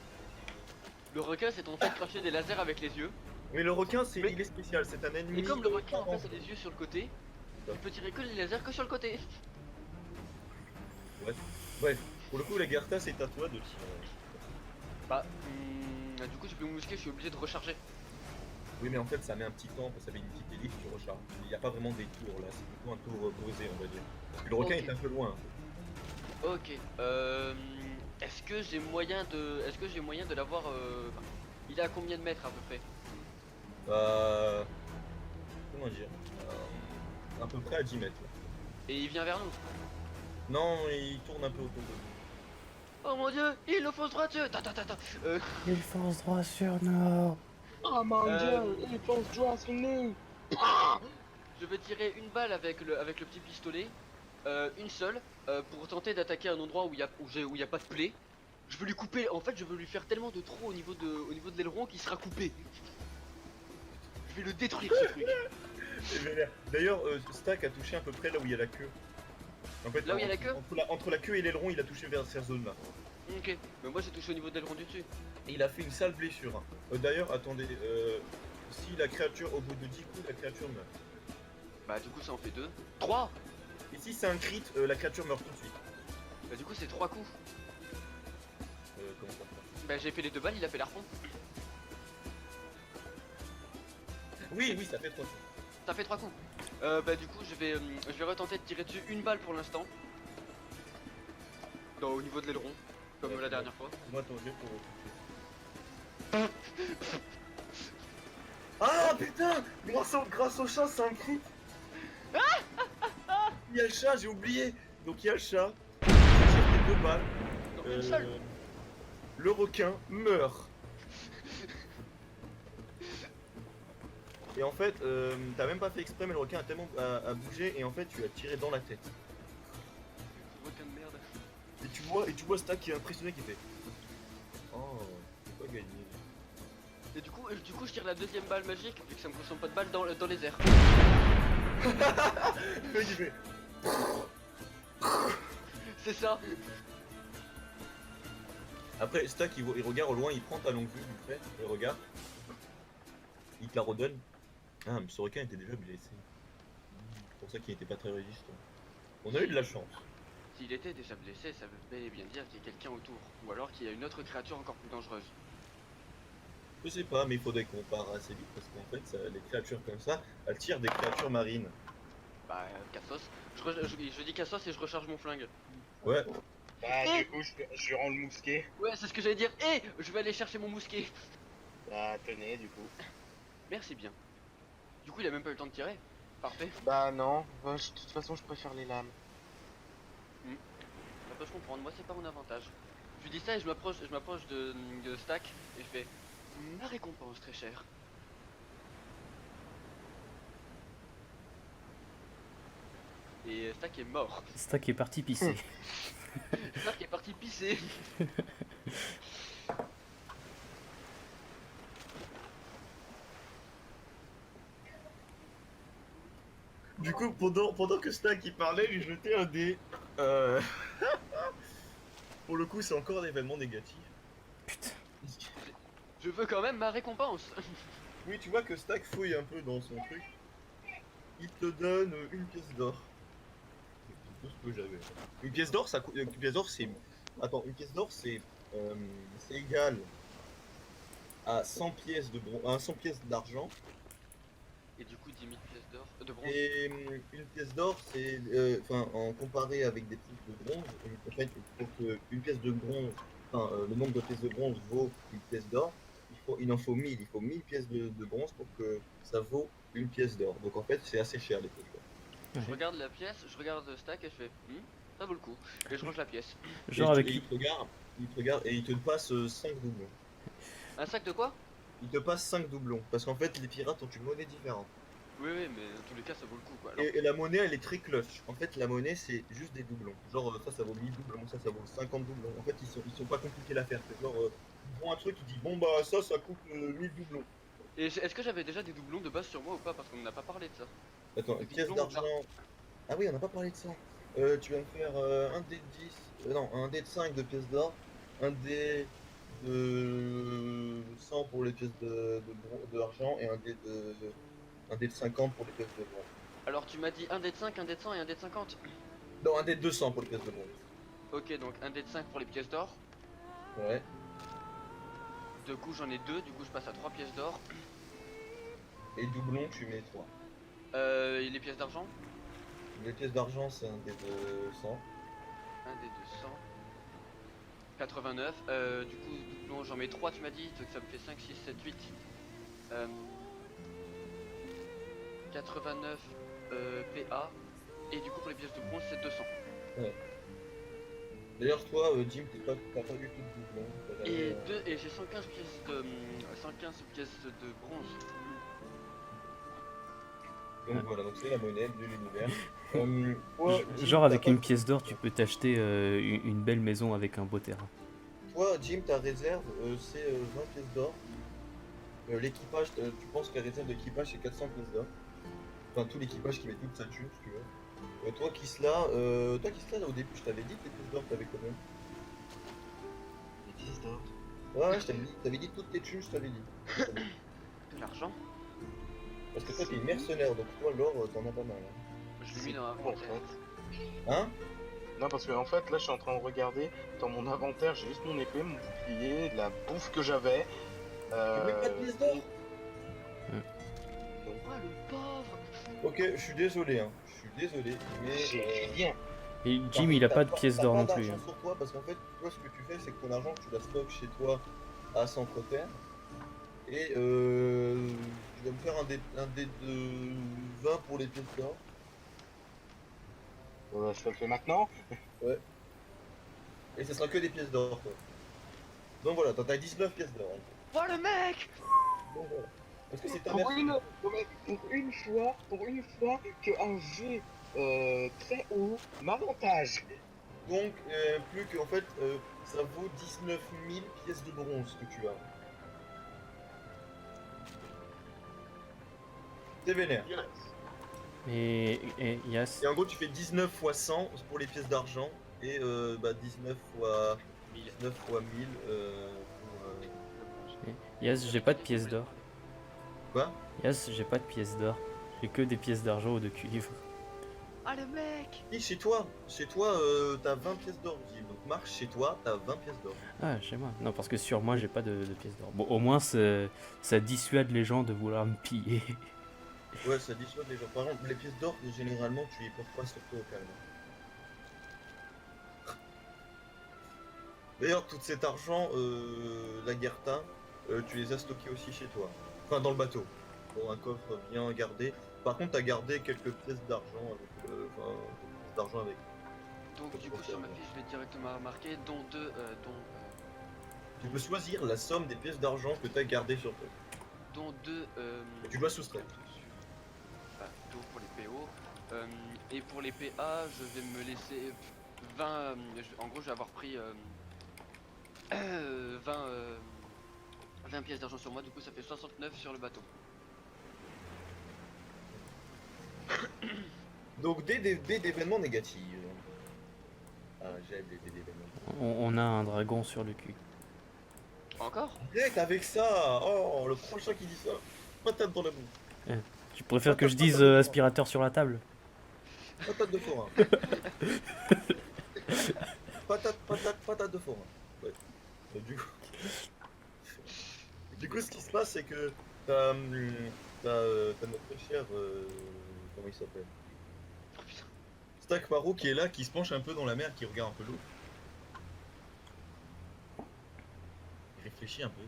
Le requin, c'est ton fait cracher des lasers avec les yeux. Mais le requin, Mais- il est spécial, c'est un ennemi. Et comme le requin en fait a des yeux sur le côté, il peut tirer que les lasers que sur le côté. Bref, pour le coup, la Gerta, c'est à toi de tirer. Bah, du coup, j'ai plus mon mousquet, je suis obligé de recharger. Oui, mais en fait, ça met un petit temps, ça met une petite ellipse, tu recharges. Il n'y a pas vraiment des tours là, c'est plutôt un tour posé, on va dire. Parce que le requin Ok. est un peu loin. Ok. Est-ce que j'ai moyen de l'avoir il est à combien de mètres à peu près? Comment dire à peu près à 10 mètres. Là. Et il vient vers nous. Non, il tourne un peu autour de nous. Oh mon dieu, il nous fonce droit dessus. Ta. Il fonce droit sur nous. Oh mon Euh, dieu, il pense jouer à son nez. Je vais tirer une balle avec le petit pistolet, une seule, pour tenter d'attaquer un endroit où y a pas de plaie. Je veux lui couper, en fait je veux lui faire tellement de trous au niveau de l'aileron qu'il sera coupé. Je vais le détruire ce truc. C'est vénère. D'ailleurs, Stack a touché à peu près là où il y a la queue. En fait, Là où il y a la queue entre la queue et l'aileron, il a touché vers cette zone-là. Ok, mais moi j'ai touché au niveau de l'aileron du dessus. Et il a fait une sale blessure. Hein. D'ailleurs, attendez, si la créature, au bout de 10 coups, la créature meurt. Bah du coup ça en fait 2. 3. Et si c'est un crit, la créature meurt tout de suite. Bah du coup c'est 3 coups. Comment ça se passe? Bah j'ai fait les 2 balles, il a fait l'arpon. Oui, oui, ça fait 3 coups. Ça fait 3 coups. Bah du coup je vais retenter de tirer dessus une balle pour l'instant. Au niveau de l'aileron, comme la dernière fois. Moi, ton jeu pour toucher. Ah putain! Grâce au chat, c'est un crit! Il y a le chat, j'ai oublié! Donc il y a le chat, je tire les 2 balles. Donc une seule. Le requin meurt. Et en fait, t'as même pas fait exprès, mais le requin a tellement a bougé et en fait tu as tiré dans la tête. Requin de merde. Et tu vois Stack qui est impressionné qui fait. Oh, c'est pas gagné. Et du coup je tire la deuxième balle magique vu que ça me consomme pas de balles dans les airs. Le mec il fait. C'est ça. Après Stack il regarde au loin, il prend ta longue vue vite fait, il regarde. Il te la redonne. Ah mais ce requin était déjà blessé. C'est pour ça qu'il était pas très résistant. On a eu de la chance. S'il était déjà blessé, ça veut bel et bien dire qu'il y a quelqu'un autour. Ou alors qu'il y a une autre créature encore plus dangereuse. Je sais pas, mais il faudrait qu'on part assez vite parce qu'en fait, les créatures comme ça, elles tirent des créatures marines. Bah Cassos. Je dis Cassos et je recharge mon flingue. Ouais. Bah, du coup, je rends le mousquet. Ouais c'est ce que j'allais dire. Et je vais aller chercher mon mousquet. Bah, tenez, du coup. Merci bien. Du coup il a même pas eu le temps de tirer. Parfait. Bah, non. De toute façon, je préfère les lames. Ça peut se comprendre, moi c'est pas mon avantage. Je lui dis ça et je m'approche de Stack et je fais la récompense très chère. Et Stack est mort. Stack est parti pisser. Stack est parti pisser. Du coup, pendant que Stack il parlait, lui jetait un dé. Pour le coup, c'est encore un événement négatif. Putain. Je veux quand même ma récompense. Oui, tu vois que Stack fouille un peu dans son truc. Il te donne une pièce d'or. C'est tout ce que j'avais. Une pièce d'or, ça coûte. Une pièce d'or, c'est. Attends, une pièce d'or, c'est égal à 100 pièces à 100 pièces d'argent. Et du coup 10 000 pièces d'or, de bronze. Et une pièce d'or, c'est. Enfin, en comparé avec des pièces de bronze, en fait, pour qu'une pièce de bronze. Enfin, le nombre de pièces de bronze vaut une pièce d'or. Il en faut 1000. Il faut 1000 pièces de bronze pour que ça vaut une pièce d'or. Donc en fait, c'est assez cher les pièces d'or. Je regarde la pièce, je regarde Stack et je fais ça vaut le coup. Et je range la pièce. Genre avec. Et il te regarde et il te passe 5 doublons. Un sac de quoi? Il te passe 5 doublons. Parce qu'en fait, les pirates ont une monnaie différente. Oui mais dans tous les cas ça vaut le coup quoi. Alors, Et la monnaie, elle est très clutch. En fait, la monnaie, c'est juste des doublons. Genre, ça vaut 1000 doublons, ça vaut 50 doublons. En fait, ils sont pas compliqués à faire. C'est genre, ils font un truc, ils disent, bon bah, ça coûte 1000 doublons. et est-ce que j'avais déjà des doublons de base sur moi ou pas? Parce qu'on n'a pas parlé de ça. Attends, une Des pièce doublons, d'argent. Ah oui, on n'a pas parlé de ça. Tu vas me faire un dé de 10. Non, un dé de 5 de pièces d'or. Un dé de 100 pour les pièces d'argent et un dé de 50 pour les pièces de bronze. Alors tu m'as dit un dé de 5, un dé de 100 et un dé de 50. Non, un dé de 200 pour les pièces de bronze. Ok donc un dé de 5 pour les pièces d'or. Ouais. Du coup j'en ai 2, du coup je passe à 3 pièces d'or. Et doublon, tu mets 3. Et les pièces d'argent? Les pièces d'argent, c'est un dé de 100. Un dé de 100. 89. Du coup doublon j'en mets 3 tu m'as dit, donc ça me fait 5, 6, 7, 8. 89 PA. Et du coup pour les pièces de bronze c'est 200. Ouais. D'ailleurs, toi, Jim, t'as pas du tout de doublon. Et j'ai 115 pièces de bronze. Donc voilà, donc c'est la monnaie de l'univers. Toi, Jim, Genre t'as avec pas une de- pièce d'or, tu peux t'acheter une belle maison avec un beau terrain. Toi, Jim, ta réserve, c'est 20 pièces d'or. L'équipage, tu penses que la réserve d'équipage, c'est 400 pièces d'or. Enfin, tout l'équipage qui met toute sa thune, si tu veux. Toi, Kisla, là, au début, je t'avais dit que les pièces d'or, t'avais combien? Les pièces d'or. Ouais, je t'avais dit toutes tes thunes, je t'avais dit. De l'argent. Parce que toi, t'es mercenaire, donc toi, l'or, t'en as pas mal. Hein, Je l'ai mis dans la En fait. hein. Non, parce que en fait, là, je suis en train de regarder dans mon inventaire, j'ai juste mon épée, mon bouclier, la bouffe que j'avais. Tu mets pas de pièces d'or? Oh le pauvre. Ok, je suis désolé, hein. Je suis désolé, mais. J'ai rien. Et par Jim, contre, il a t'as pas de pièces t'as d'or pas non plus. d'argent sur toi, parce qu'en fait, toi, ce que tu fais, c'est que ton argent, tu la stockes chez toi à Centre-Terre. Et tu vas me faire un dé de 20 pour les pièces d'or. Je te le fais maintenant. Et ce sera que des pièces d'or, quoi. Donc voilà, t'as 19 pièces d'or. hein. Oh le mec. Donc voilà. Parce que c'est ta Pour mère. une, non, mais pour une fois qu'un jeu très haut m'avantage. Donc, plus qu'en fait, ça vaut 19 000 pièces de bronze que tu as. T'es vénère. Et Yas, Et en gros, tu fais 19 fois 100 pour les pièces d'argent. Et 19 fois 1000 pour, Yas, j'ai pas de pièces d'or. Quoi? Yas, j'ai pas de pièces d'or. J'ai que des pièces d'argent ou de cuivre. Ah le mec. Et chez toi, t'as 20 pièces d'or, Jim. Donc marche chez toi, t'as 20 pièces d'or. Ah, chez moi. Non, parce que sur moi, j'ai pas de pièces d'or. Bon, au moins, ça dissuade les gens de vouloir me piller. Ouais, ça dissuade les gens. Par exemple, les pièces d'or, généralement, tu les portes pas sur toi au calme. D'ailleurs, tout cet argent, la Guerta, tu les as stockés aussi chez toi. Enfin, dans le bateau. Dans un coffre bien gardé. Par contre, t'as gardé quelques pièces d'argent avec. Enfin, pièces d'argent avec. Donc du coup sur ma fiche je vais directement marquer dont Tu peux choisir la somme des pièces d'argent que t'as gardées sur toi. dont deux Et tu dois soustraire. bateaux pour les PO. Et pour les PA je vais me laisser 20 en gros je vais avoir pris 20 pièces d'argent sur moi, du coup ça fait 69 sur le bateau. Donc, des d'événements négatifs. Ah, j'aime les dés d'événements. On a un dragon sur le cul. Encore? Arrête avec ça! Oh, le prochain qui dit ça. Patate dans la bouche. Tu préfères que je dise aspirateur sur la table? Patate de forain. patate de forain. Ouais. Du coup, ce qui se passe, c'est que t'as notre cher. Comment il s'appelle? Oh putain. Stack Paro qui est là, qui se penche un peu dans la mer, qui regarde un peu l'eau. Il réfléchit un peu.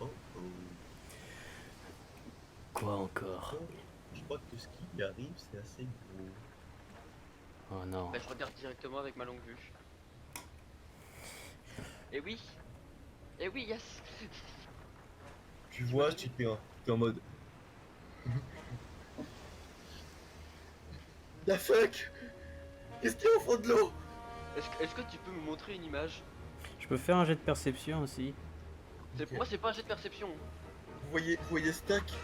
Oh oh. Quoi encore? Je crois que ce qui lui arrive, c'est assez gros. Oh non. Bah, je regarde directement avec ma longue vue. Et oui. Et oui, yes. Tu vois, t'es en mode. The fuck? Qu'est-ce qu'il y a au fond de l'eau? Est-ce que tu peux me montrer une image? Je peux faire un jet de perception aussi. Ok. Moi c'est pas un jet de perception. Vous voyez Stack qui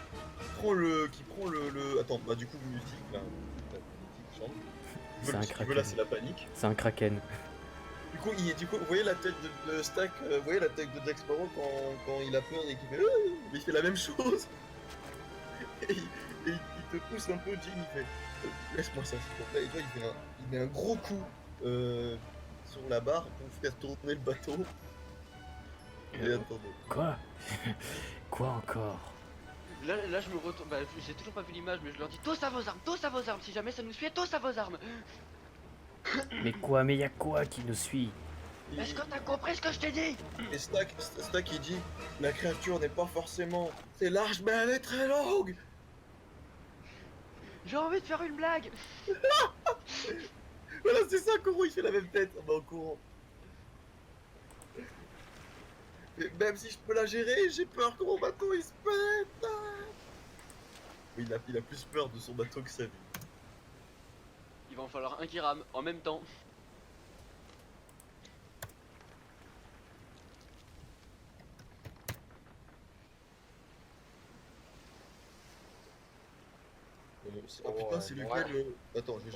prend le. Attends, bah du coup, musique là. Musique chante. C'est un Si tu veux, kraken. là, c'est la panique. C'est un kraken. Du coup, vous voyez la tête de Stack, vous voyez la tête de Jack Sparrow quand il a peur et qu'il fait il fait la même chose. Et il te pousse un peu, Jim, il fait laisse-moi ça s'il te plaît. Et toi, il met un gros coup sur la barre pour faire tourner le bateau. Et attendez. Quoi? Quoi encore? Là je me retourne, bah j'ai toujours pas vu l'image mais je leur dis tous à vos armes, si jamais ça nous suit, tous à vos armes. Mais quoi? Mais y'a quoi qui nous suit? Est-ce que t'as compris ce que je t'ai dit? Et Stack il dit la créature n'est pas forcément c'est large mais elle est très longue. J'ai envie de faire une blague. Voilà, c'est ça, Koro, il fait la même tête en courant. Mais même si je peux la gérer, j'ai peur que mon bateau il se pète. Ah. Oui, il a plus peur de son bateau que sa vie. Il va en falloir un qui rame en même temps. Oh putain, Ouais, c'est ouais. lequel Attends, je vais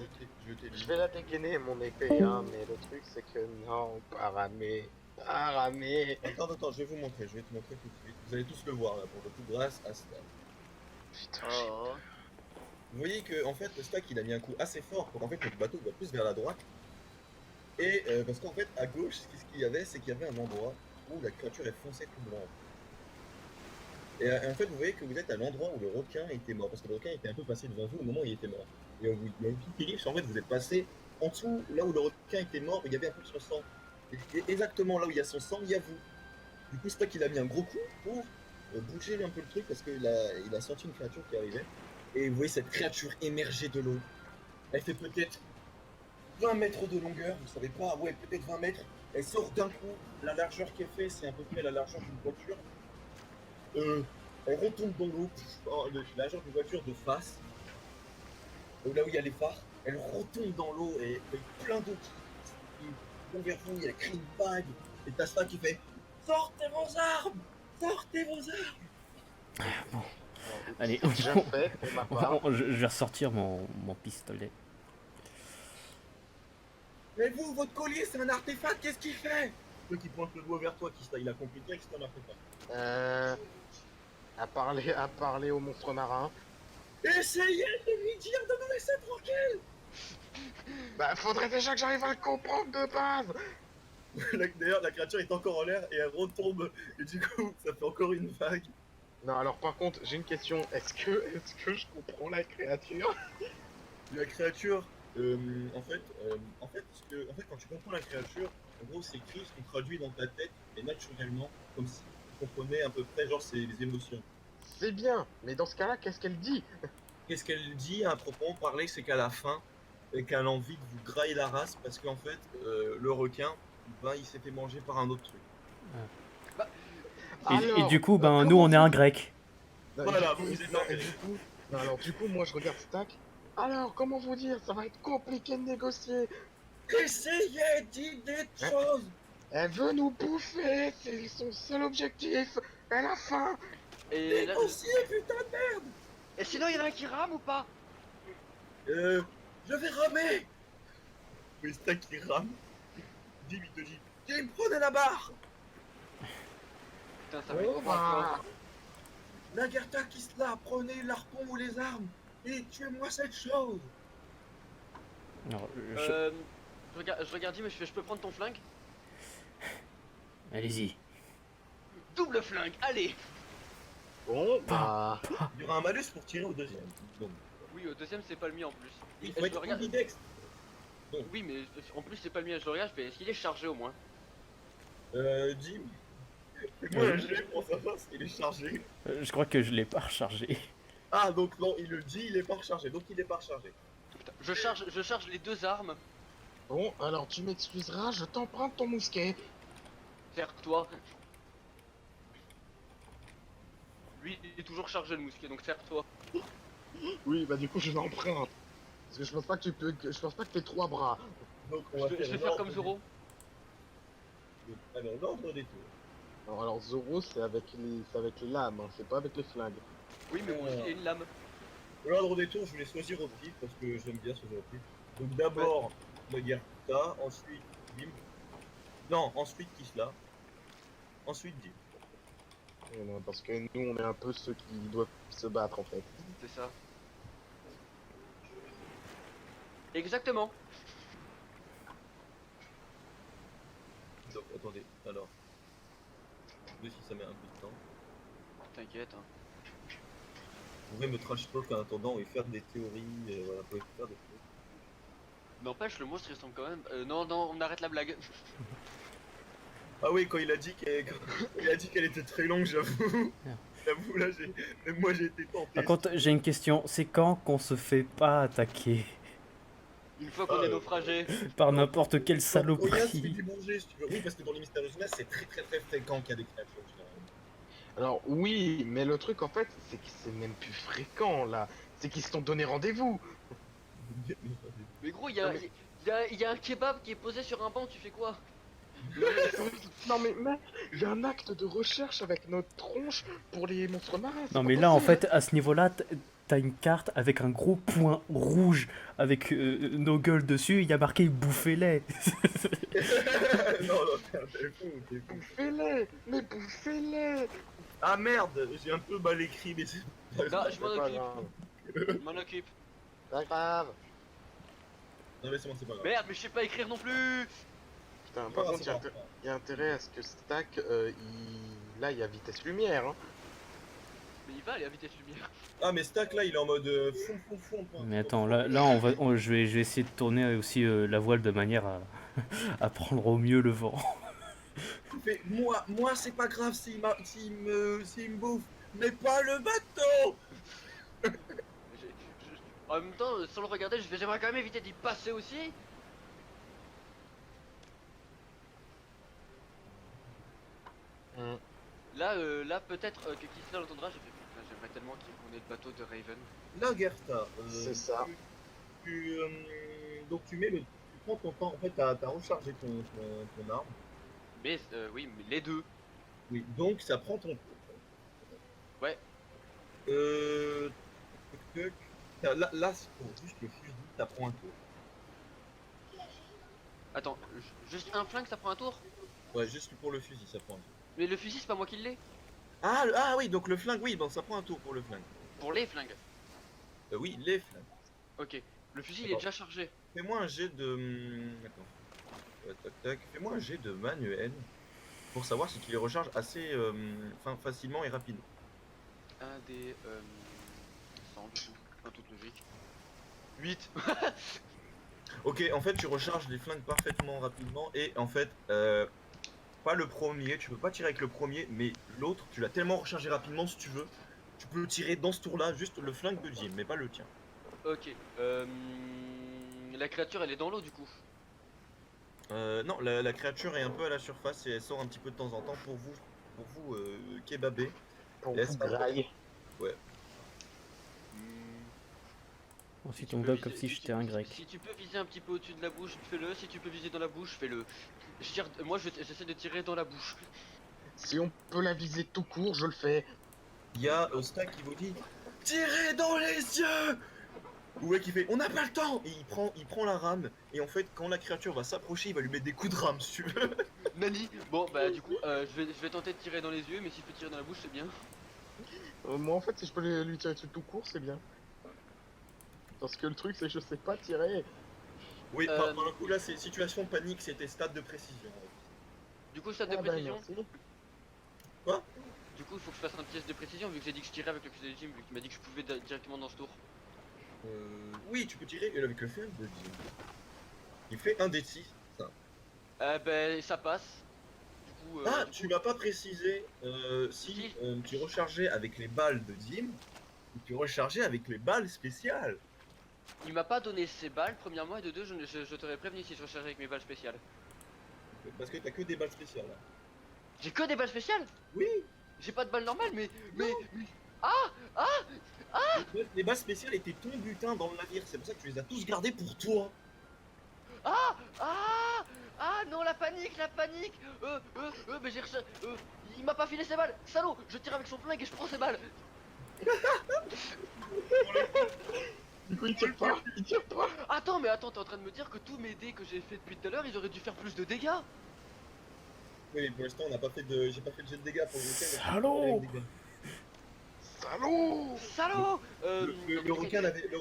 jeter Je vais la dégainer mon épée, hein, mais le truc c'est que non, pas ramer. Pas ramer. Attends, je vais vous montrer, je vais te montrer tout de suite. Vous allez tous le voir là, pour le coup, grâce à Stack. Putain, Oh. Vous voyez que en fait, le Stack il a mis un coup assez fort pour qu'en fait notre bateau va plus vers la droite. Et parce qu'en fait, à gauche, ce qu'il y avait, c'est qu'il y avait un endroit où la créature est foncée tout blanc. Et en fait, vous voyez que vous êtes à l'endroit où le requin était mort, parce que le requin était un peu passé devant vous au moment où il était mort. Et il y a une petite ellipse, en fait, vous êtes passé en dessous, là où le requin était mort, il y avait un peu de son sang. Et exactement là où il y a son sang, il y a vous. Du coup, c'est toi qu'il a mis un gros coup pour bouger un peu le truc, parce qu'il il a senti une créature qui arrivait. Et vous voyez cette créature émerger de l'eau. Elle fait peut-être 20 mètres de longueur, vous savez pas, ouais, peut-être 20 mètres. Elle sort d'un coup, la largeur qu'elle fait, c'est à peu près la largeur d'une voiture. Elle retombe dans l'eau, la largeur d'une voiture de face, là où il y a les phares. Elle retombe dans l'eau et il y a plein d'eau qui vont vers vous, elle crée une vague. Et t'as ça qui fait sortez vos armes! Sortez vos armes! Bon, non, allez, c'est déjà fait pour ma part. je vais ressortir mon pistolet. Mais vous, votre collier, c'est un artefact, qu'est-ce qu'il fait? Toi qui pointe le doigt vers toi, il a compris direct que c'est un artefact. À parler au monstre marin. Essayez de lui dire de nous laisser tranquille! Bah, faudrait déjà que j'arrive à le comprendre de base. D'ailleurs, la créature est encore en l'air et elle retombe. Et du coup, ça fait encore une vague. Non, alors par contre, j'ai une question. Est-ce que je comprends la créature? La créature, en fait, quand tu comprends la créature, en gros, c'est écrit ce qu'on traduit dans ta tête, et naturellement, comme si tu comprenais à peu près, genre, c'est les émotions. C'est bien, mais dans ce cas-là, qu'est-ce qu'elle dit? Qu'est-ce qu'elle dit à proprement parler, c'est qu'à la fin, qu'elle a envie de vous grailler la race, parce qu'en fait, le requin, ben, il s'est fait manger par un autre truc. Et du coup, ben, nous, on est un grec. Non, Voilà, du coup, vous êtes non, un et grec. du coup, non, alors du coup, moi je regarde Stack. Alors, comment vous dire, ça va être compliqué de négocier. Essayez d'idées de Hein? choses! Elle veut nous bouffer, c'est son seul objectif. Elle a faim. Et là, Négociez, putain de merde! et sinon, il y en a un qui rame ou pas? Je vais ramer! Mais Stack qui rame, Jim il te dit, Jim, prenez la barre! Putain, ça va être Oh, trop bah. fort. Nagarta qui se là, prenez l'arpon ou les armes et tuez-moi cette chose! Alors, Je regarde, mais je peux prendre ton flingue? allez-y. Double flingue, allez! Bon, bah. Il y aura un malus pour tirer au deuxième. Donc, Oui, au deuxième, c'est pas le mien en plus. il Et faut je être le regarde. ambidex. Oui, mais en plus, c'est pas le mien, je le regarde, je fais, est-ce qu'il est chargé au moins? Jim, fais-moi un jet pour savoir s'il est chargé. Je crois que je l'ai pas rechargé. Ah, donc non, il le dit, il est pas rechargé, donc il est pas rechargé. Putain, je charge les deux armes. Bon, alors tu m'excuseras, je t'emprunte ton mousquet. Serre-toi. Lui, il est toujours chargé le mousquet, donc serre-toi. Oui, bah du coup je l'emprunte. Parce que je pense pas que je pense pas que t'aies 3 bras. Donc on va Je vais faire l'ordre comme Zoro. Alors, l'ordre des tours. Alors Zoro c'est avec les lames, hein, c'est pas avec les flingues. Oui, mais moi aussi, il y a une lame. L'ordre des tours, je vais choisir au pif parce que j'aime bien choisir au pif. Donc d'abord, Nagarta, ensuite Jim. Non, ensuite Kisla. Ensuite Jim. Non, parce que nous on est un peu ceux qui doivent se battre en fait. C'est ça. Exactement. Donc attendez, alors. Je sais si ça met un peu de temps. T'inquiète, hein. Vous pouvez me trash talk en attendant et faire des théories, voilà, vous pouvez faire des trucs. N'empêche, le monstre il ressemble quand même. Non, on arrête la blague. Ah oui, quand il a dit qu'elle était très longue, j'avoue. J'avoue, là, même moi j'ai été tenté. Par contre, j'ai une question. C'est quand qu'on se fait pas attaquer? Une fois qu'on est naufragé. Par n'importe quelle Oya, tu peux saloperie. démanger si tu veux. Oui, parce que dans les Mystérieuses Mers, c'est très très très fréquent qu'il y a des créatures. généralement. Alors oui, mais le truc en fait, c'est que c'est même plus fréquent là. C'est qu'ils se sont donné rendez-vous. Mais gros, Non, mais- il y a un kebab qui est posé sur un banc, tu fais quoi? Non mais mec, il y a un acte de recherche avec notre tronche pour les monstres marins. c'est Non pas mais là en possible. fait à ce niveau-là t'as une carte avec un gros point rouge avec nos gueules dessus, il y a marqué bouffez-les. Non, non, t'es fou, t'es fou. Bouffez-les, mais bouffez-les. Ah merde, j'ai un peu mal écrit, mais c'est pas Non, grave. je m'en C'est pas occupe. grave. Je m'en occupe. Pas grave. Non, mais c'est bon, c'est pas grave. Merde, mais je sais pas écrire non plus. Putain, C'est par pas contre, grave, c'est il y a intérêt à ce que Stack, là, il y a vitesse lumière. Hein. Mais il va aller à vitesse lumière. Ah, mais Stack là, il est en mode fond. Mais attends, là je vais essayer de tourner aussi la voile de manière à prendre au mieux le vent. Il fait, moi, c'est pas grave s'il me bouffe, mais pas le bateau. En même temps, sans le regarder, j'aimerais quand même éviter d'y passer aussi. Hum. Là peut-être que Kisla l'entendra, j'aimerais tellement qu'on ait le bateau de Raven. Là, Gerta, C'est ça. Donc tu prends ton temps, en fait, t'as rechargé ton arme. Mais oui, mais les deux. Oui, donc ça prend ton tour. Ouais. Tac, tac. Là, c'est pour juste le fusil, ça prend un tour. Attends, juste un flingue ça prend un tour? Ouais, juste pour le fusil, ça prend un tour. Mais le fusil c'est pas moi qui l'ai. Ah oui, donc le flingue, oui, bon, ça prend un tour pour le flingue. Pour les flingues. Oui, les flingues. Ok. Le fusil il est D'accord. déjà chargé. Fais-moi un jet de. Attends. Tac, tac. Fais-moi un jet de manuel pour savoir si tu les recharges assez facilement et rapidement. Un des 100 du coup, en toute logique. 8. Ok, en fait, tu recharges les flingues parfaitement rapidement et en fait, pas le premier, tu peux pas tirer avec le premier, mais l'autre, tu l'as tellement rechargé rapidement si tu veux. Tu peux tirer dans ce tour-là juste le flingue de Jim, mais pas le tien. Ok. La créature elle est dans l'eau du coup. Non, la créature est un peu à la surface et elle sort un petit peu de temps en temps pour vous kebaber. Pour Laisse vous pas- grailler. Ensuite on bug comme si j'étais un grec. Si tu peux viser un petit peu au-dessus de la bouche, fais-le. Si tu peux viser dans la bouche, fais-le. Moi j'essaie de tirer dans la bouche. Si on peut la viser tout court, je le fais. Il y a Stack qui vous dit tirez dans les yeux. Ouais, qui fait on n'a pas le temps et il prend la rame et en fait quand la créature va s'approcher il va lui mettre des coups de rame si tu veux. Nani. Bon bah du coup je vais tenter de tirer dans les yeux, mais si je peux tirer dans la bouche c'est bien. Moi en fait, si je peux lui tirer dessus tout court, c'est bien. Parce que le truc, c'est que je sais pas tirer. Oui, Euh, par le coup là c'est situation panique, c'était stade de précision. Du coup stade Ah de bah, précision. merci. Du coup il faut que je fasse un pièce de précision vu que j'ai dit que je tirais avec le fusil de Jim, vu qu'il m'a dit que je pouvais directement dans ce tour. Oui, tu peux tirer avec le flingue de Jim. Il fait un des 6. Ben ça passe. Du coup. Ah, tu m'as pas précisé si tu rechargeais avec les balles de Jim ou tu rechargeais avec les balles spéciales. Il m'a pas donné ses balles premièrement et de deux je t'aurais prévenu si je rechargeais avec mes balles spéciales. Parce que t'as que des balles spéciales là. J'ai que des balles spéciales. Oui. J'ai pas de balles normales mais. Les balles spéciales étaient ton butin dans le navire, c'est pour ça que tu les as tous gardés pour toi. Ah non la panique mais j'ai reçu. Il m'a pas filé ses balles, salaud. Je tire avec son flingue et je prends ses balles. Du coup, il tire pas. Il tire pas. Attends t'es en train de me dire que tous mes dés que j'ai fait depuis tout à l'heure ils auraient dû faire plus de dégâts. Oui, mais pour l'instant, j'ai pas fait de jet de dégâts pour le week-end. Salaud. Salaud. Salaud. Le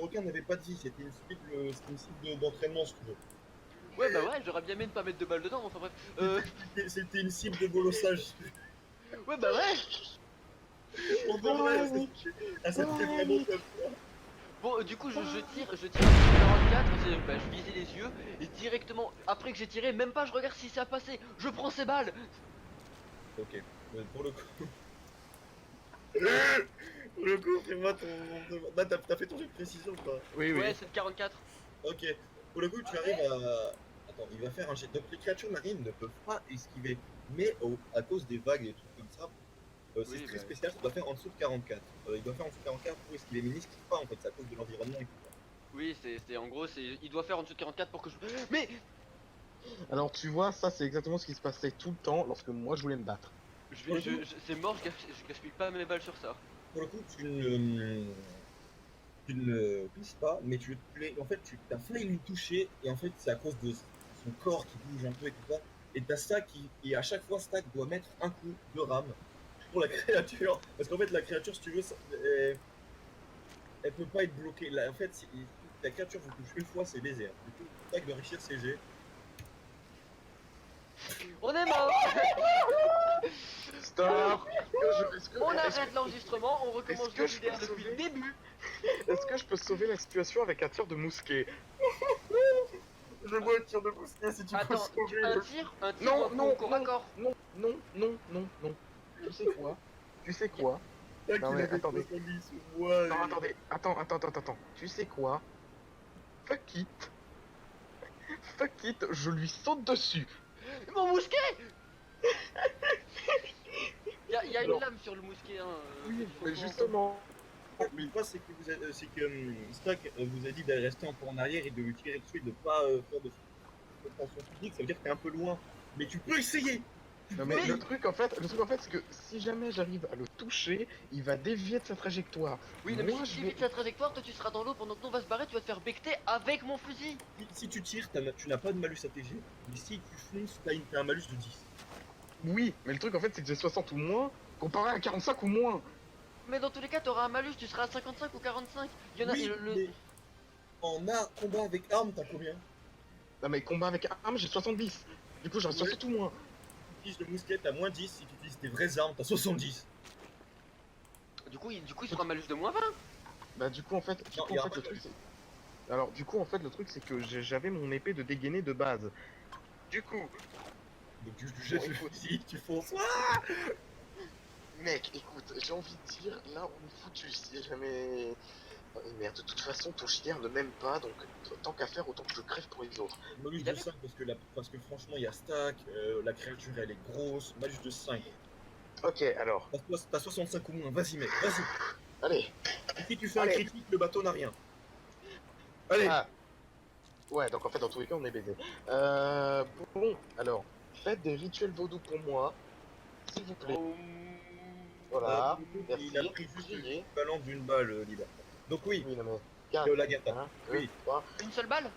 requin n'avait pas de vie, c'était une cible d'entraînement si tu veux. Ouais bah ouais j'aurais bien aimé ne pas mettre de balles dedans, enfin bref. C'était une cible de bolossage. Ouais bah ouais. On devrait. Ah, ça te fait vraiment peur. Bon du coup je tire avec le 44, je visais les yeux et directement après que j'ai tiré, même pas je regarde si ça a passé, je prends ses balles. Ok, pour le coup. Pour le coup, fais-moi ton. Là, t'as fait ton jet de précision ou pas? Oui, oui. Ouais c'est le 44. Ok. Pour le coup, tu arrives à. Attends, il va faire un jet. Donc les créatures marines ne peuvent pas esquiver. Mais à cause des vagues et tout comme ça, c'est Oui, très bah, spécial, ça doit faire en dessous de 44. Il doit faire en dessous de 44 pour esquiver. Mais il n'esquive pas en fait, c'est à cause de l'environnement et tout. oui, en gros, il doit faire en dessous de 44 pour que je. Mais Alors tu vois, ça c'est exactement ce qui se passait tout le temps lorsque moi je voulais me battre. Pour le coup, c'est mort, je gaspille pas mes balles sur ça. pour le coup, tu ne touches pas, mais en fait, tu as failli lui toucher, et en fait, c'est à cause de son corps qui bouge un peu et tout ça. Et t'as Stack et à chaque fois, Stack doit mettre un coup de rame pour la créature. Parce qu'en fait, la créature, si tu veux, elle peut pas être bloquée. Là, en fait, si la créature vous touche une fois, c'est baisé. Hein. Du coup, Stack doit réussir ses jets. On est mort. Stop. On arrête l'enregistrement, on recommence est-ce que le je JDR peux depuis le sauver début. Est-ce que je peux sauver la situation avec un tir de mousquet? Je vois un tir de mousquet si tu peux Attends, sauver un le... tir Non, non, corps à corps. non, non, non, non, non. Tu sais quoi? Tu sais quoi? Stack, Non il mais avait attendez. 70. Ouais. Non, attendez. Attends. Tu sais quoi? Fuck it. Fuck it, je lui saute dessus. Mon mousquet. Y a une Alors, lame sur le mousquet, hein. oui, faut mais qu'on- justement. Le point, c'est que Stack vous a dit d'aller rester encore en arrière et de lui tirer dessus et de pas faire de tension physique. Ça veut dire que t'es un peu loin. Mais tu peux essayer. Non mais le truc en fait, c'est que si jamais j'arrive à le toucher, il va dévier de sa trajectoire. Oui, non, mais Moi, si je tu vais... évites la trajectoire, toi tu seras dans l'eau pendant que nous on va se barrer, tu vas te faire becter avec mon fusil. Si tu tires, tu n'as pas de malus ATG. Mais si tu fonces, t'as un malus de 10. Oui, mais le truc en fait, c'est que j'ai 60 ou moins, comparé à 45 ou moins. Mais dans tous les cas, t'auras un malus, tu seras à 55 ou 45. Il y en a. Oui, mais en combat avec arme, t'as combien? Non mais combat avec arme, j'ai 70. Du coup, j'ai Ouais. 60 ou moins. Si tu utilises le mousquet, t'as moins 10. Si tu utilises tes vraies armes, t'as 70. Du coup, il sera un malus de moins 20. Bah du coup en fait, Non, il y aura le pas de truc c'est... Alors du coup en fait le truc c'est que j'avais mon épée de dégainer de base. Du coup, Donc tu jettes le écoute. fusil, tu fonces. mec, écoute, j'ai envie de dire, là on est foutu si jamais... Merde, de toute façon ton chien ne m'aime pas, donc tant qu'à faire autant que je crève pour les autres. Malus Il de avait- 5 parce que franchement, il y a Stack, la créature elle est grosse. Malus de 5. Ok, alors, T'as 65 ou moins, vas-y mec, vas-y. allez. Et si tu fais un Allez. critique, le bateau n'a rien. Allez. Ah. Ouais, donc en fait dans tous les cas on est baisé. Bon, alors, faites des rituels vaudou pour moi, s'il vous plaît. Oh. Voilà, Il a merci. pris juste Priez. l'équivalent d'une balle, Liba. Donc oui, Oui, non mais... 4, Léo Lagata. 1, 2, Oui. 3... Une seule balle.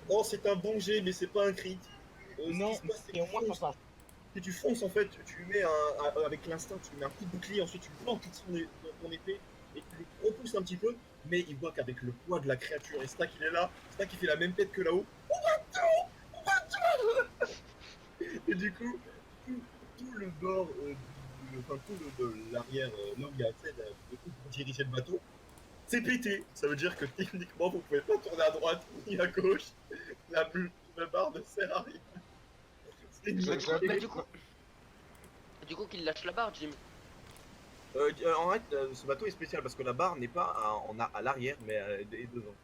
Oh, c'est un bon jet, mais c'est pas un crit. Non, ce qui se passe, c'est que et au moins ça passe. si tu fonces, en fait, tu lui mets avec l'instinct, tu lui mets un coup de bouclier, ensuite tu plantes ton épée et tu le repousses un petit peu, mais il voit qu'avec le poids de la créature, et Stack il est là, Stack il fait la même tête que là-haut. Et du coup, tout le bord, enfin tout l'arrière, là où il y a de pour diriger le bateau, c'est pété. Ça veut dire que techniquement, vous pouvez pas tourner à droite ni à gauche. La barre ne sert à rien. C'est nul. Mais du coup qu'il lâche la barre, Jim. En fait, ce bateau est spécial parce que la barre n'est pas à l'arrière, mais est devant.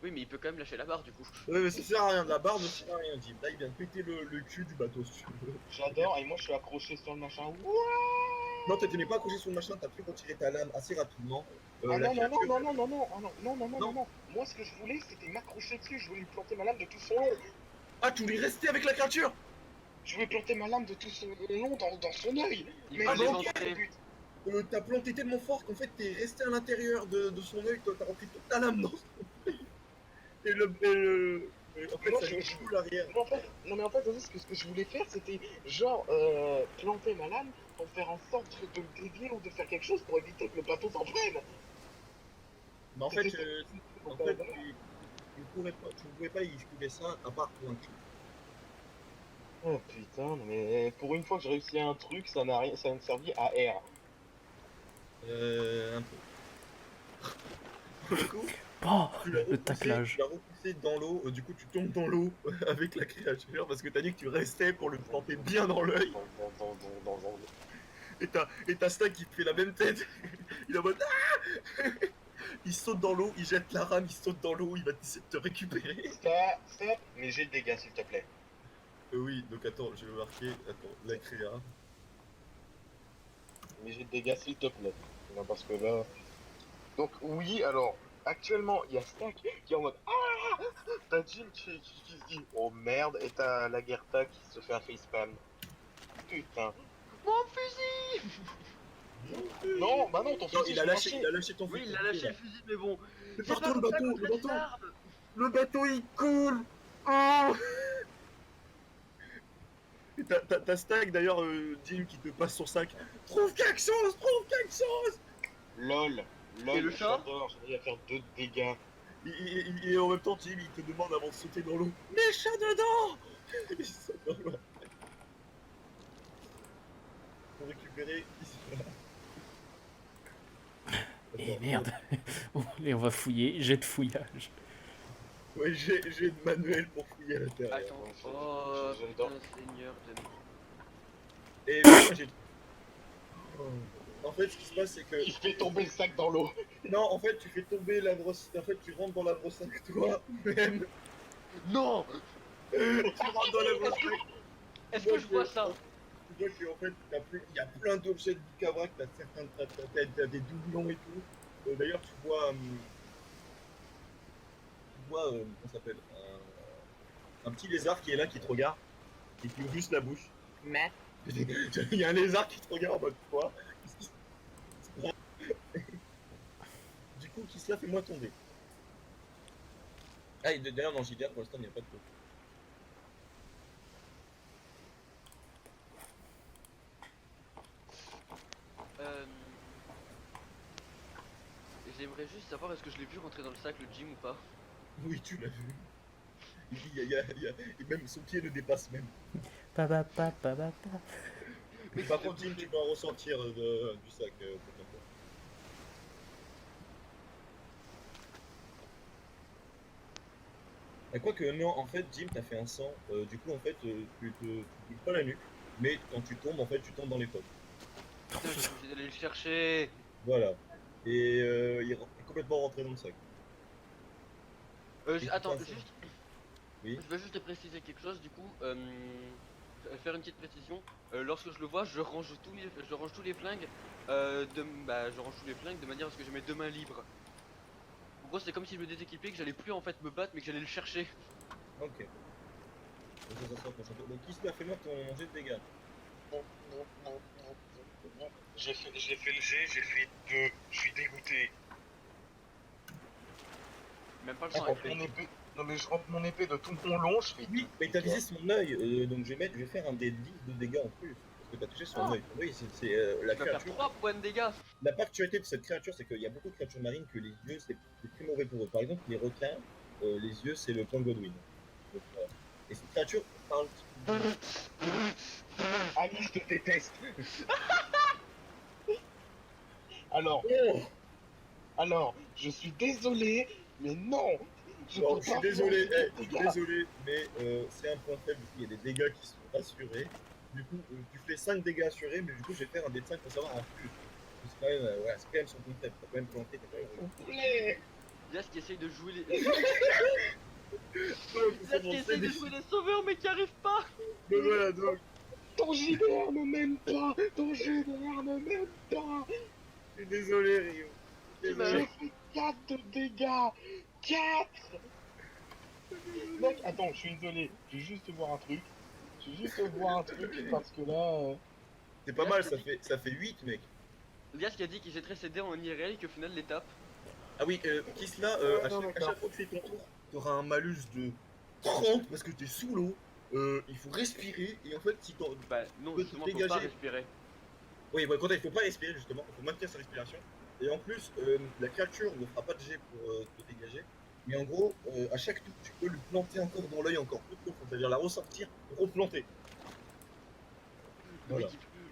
Oui, mais il peut quand même lâcher la barre du coup. Ouais, mais ça sert à rien. La barre ne sert à rien, Jim. Là, il vient de péter le cul du bateau, si tu veux. J'adore, et moi je suis accroché sur le machin. Non, tu n'es pas accroché sur le machin, t'as pu retirer ta lame assez rapidement. Ah La non, créature- non. Moi ce que je voulais c'était m'accrocher dessus, je voulais lui planter ma lame de tout son long. Ah, tu voulais rester avec la créature? Je voulais planter ma lame de tout son long dans son œil. Il Mais va ah, bon, l'éventrer. T'as planté tellement fort qu'en fait t'es resté à l'intérieur de son œil, t'as rentré toute ta lame dans son œil. En fait, Moi, ça je- joue tout l'arrière. Non mais en fait aussi, ce que je voulais faire c'était genre planter ma lame pour faire en sorte de me dévier ou de faire quelque chose pour éviter que le bateau s'entraîne. Mais en fait, C'était- tu ne pouvais pas esquiver ça à part pour un cul. Oh putain, mais pour une fois que j'ai réussi un truc, ça n'a rien, ça ne servi à R. Un peu. Pour le coup, Oh, tu l'as le repoussé, taclage. tu l'as repoussé dans l'eau, du coup tu tombes dans l'eau avec la créature parce que t'as dit que tu restais pour le planter bien dans l'œil. Et t'as Stack qui fait la même tête. Il est en mode il saute dans l'eau, il jette la rame, il saute dans l'eau, il va essayer de te récupérer. Stop, mais j'ai de dégâts s'il te plaît. Oui, donc attends, je vais marquer, attends, la créa. Mais j'ai de dégâts s'il te plaît. Non, parce que là... Donc oui, alors, actuellement, il y a Stack qui est en mode ah. T'as Jim qui se dit oh merde, et t'as la Gerta qui se fait un facepalm. Putain. Mon fusil! Non, bah non, ton Non, fusil, il a je lâché, l'ai il a lâché ton Oui, fusil. il a lâché le fusil, mais bon. Mais C'est partout pas le comme ça bateau, qu'on le fait bateau. des armes. Le bateau il coule. Oh. Et t'as Stag d'ailleurs, Jim qui te passe son sac. Trouve quelque chose, trouve quelque chose. LOL. Et le chat? J'adore, j'arrive à faire 2 dégâts. Et en même temps, Jim il te demande avant de sauter dans l'eau. Mets chat dedans. Il saute dans l'eau. Pour récupérer. Et Attends, merde. Et on va fouiller, jet de fouillage. Ouais, j'ai de manuel pour fouiller à l'intérieur. Attends. Oh, J'adore. putain, Seigneur, j'aime. Et moi j'ai. En fait, ce qui se passe, c'est que. Il fait tomber le sac dans l'eau. Non, en fait, tu fais tomber la brosse. En fait, tu rentres dans la brosse avec toi-même. Non! Tu rentres dans la brosse avec. Est-ce que je vois ça? Tu vois qu'en fait, il y a plein d'objets de Bicavrac, t'as des doublons et tout. D'ailleurs, tu vois. Comment ça s'appelle un petit lézard qui est là, qui te regarde, et qui ouvre juste la bouche. Mais. Il y a un lézard qui te regarde en mode quoi. Du coup, qui cela fait-moi tomber. Ah, et d'ailleurs, dans JDR, pour l'instant, il n'y a pas de peau. J'aimerais juste savoir est-ce que je l'ai vu rentrer dans le sac le gym ou pas. Oui, tu l'as vu. Et même son pied le dépasse même. Pa, pa, pa, pa, pa, pa. Mais par contre, Jim, tu peux en ressentir du sac. Quoique, non, en fait, Jim, t'as fait un sang. Du coup, en fait, tu te pas la nuque. Mais quand tu tombes, en fait, tu tombes dans les pommes. Putain, j'ai obligé d'aller le chercher. Voilà. Et il est complètement rentré dans le sac. Attends, passe. juste. Oui. Je veux juste te préciser quelque chose du coup. Faire une petite précision. Lorsque je le vois, je range tous les flingues. Je range tous les flingues de manière à ce que j'ai mes 2 mains libres. En gros, c'est comme si je me déséquipais, que j'allais plus en fait me battre, mais que j'allais le chercher. Ok. Donc, qui se fait moi ton jet de dégâts? J'ai fait le G, j'ai fait 2. Je suis dégoûté. Même pas le Je sang. rentre mon épée. Non mais je rentre mon épée de tout mon long, je fais Oui, 2 mais t'as dégâts. visé son œil, donc je vais faire un des 10 de dégâts en plus. Parce que t'as touché son Ah. œil. Oui, c'est la Tu vas faire créature. 3 points de dégâts. La particularité de cette créature, c'est qu'il y a beaucoup de créatures marines que les yeux, c'est très mauvais pour eux. Par exemple, les requins, les yeux, c'est le point Godwin. Donc, voilà. Et cette créature parle. Alice te déteste. Alors, Oh alors, je suis désolé, mais non. Non, peux je suis pas désolé, faire des dégâts. désolé, mais c'est un point faible parce qu'il y a des dégâts qui sont assurés. Du coup, tu fais 5 dégâts assurés, mais du coup, je vais faire un dé de 5 pour savoir en plus. C'est quand même, ouais, c'est quand même son point faible. T'as quand même planté, t'as quand même. S'il vous plaît. Yas qui essaye de jouer les. Ouais, Yas qui essaye de jouer les sauveurs, mais qui arrive pas. Mais voilà, donc, Ton JDR ne m'aime pas. Ton JDR ne m'aime pas. je suis désolé, Rio. J'ai Désolé. fait 4 de dégâts. 4. Mec, attends, je suis désolé. Je vais juste voir un truc. Parce que là... C'est pas mal, ça fait 8, mec. Yas qui a dit qu'il jetterait ses dés en IRL et qu'au final les tape. Ah oui, Kisla, à non, chaque d'accord. fois que tu fais ton tour, t'auras un malus de 30 parce que t'es sous l'eau. Il faut respirer et en fait, si t'en. Bah non, Peut te justement, faut pas dégager. respirer. Oui, bah, quand il faut pas respirer justement, il faut maintenir sa respiration. Et en plus, la créature ne fera pas de jet pour te dégager. Mais en gros, à chaque tour, tu peux lui planter encore dans l'œil encore plus profond, c'est-à-dire la ressortir, replanter. Voilà.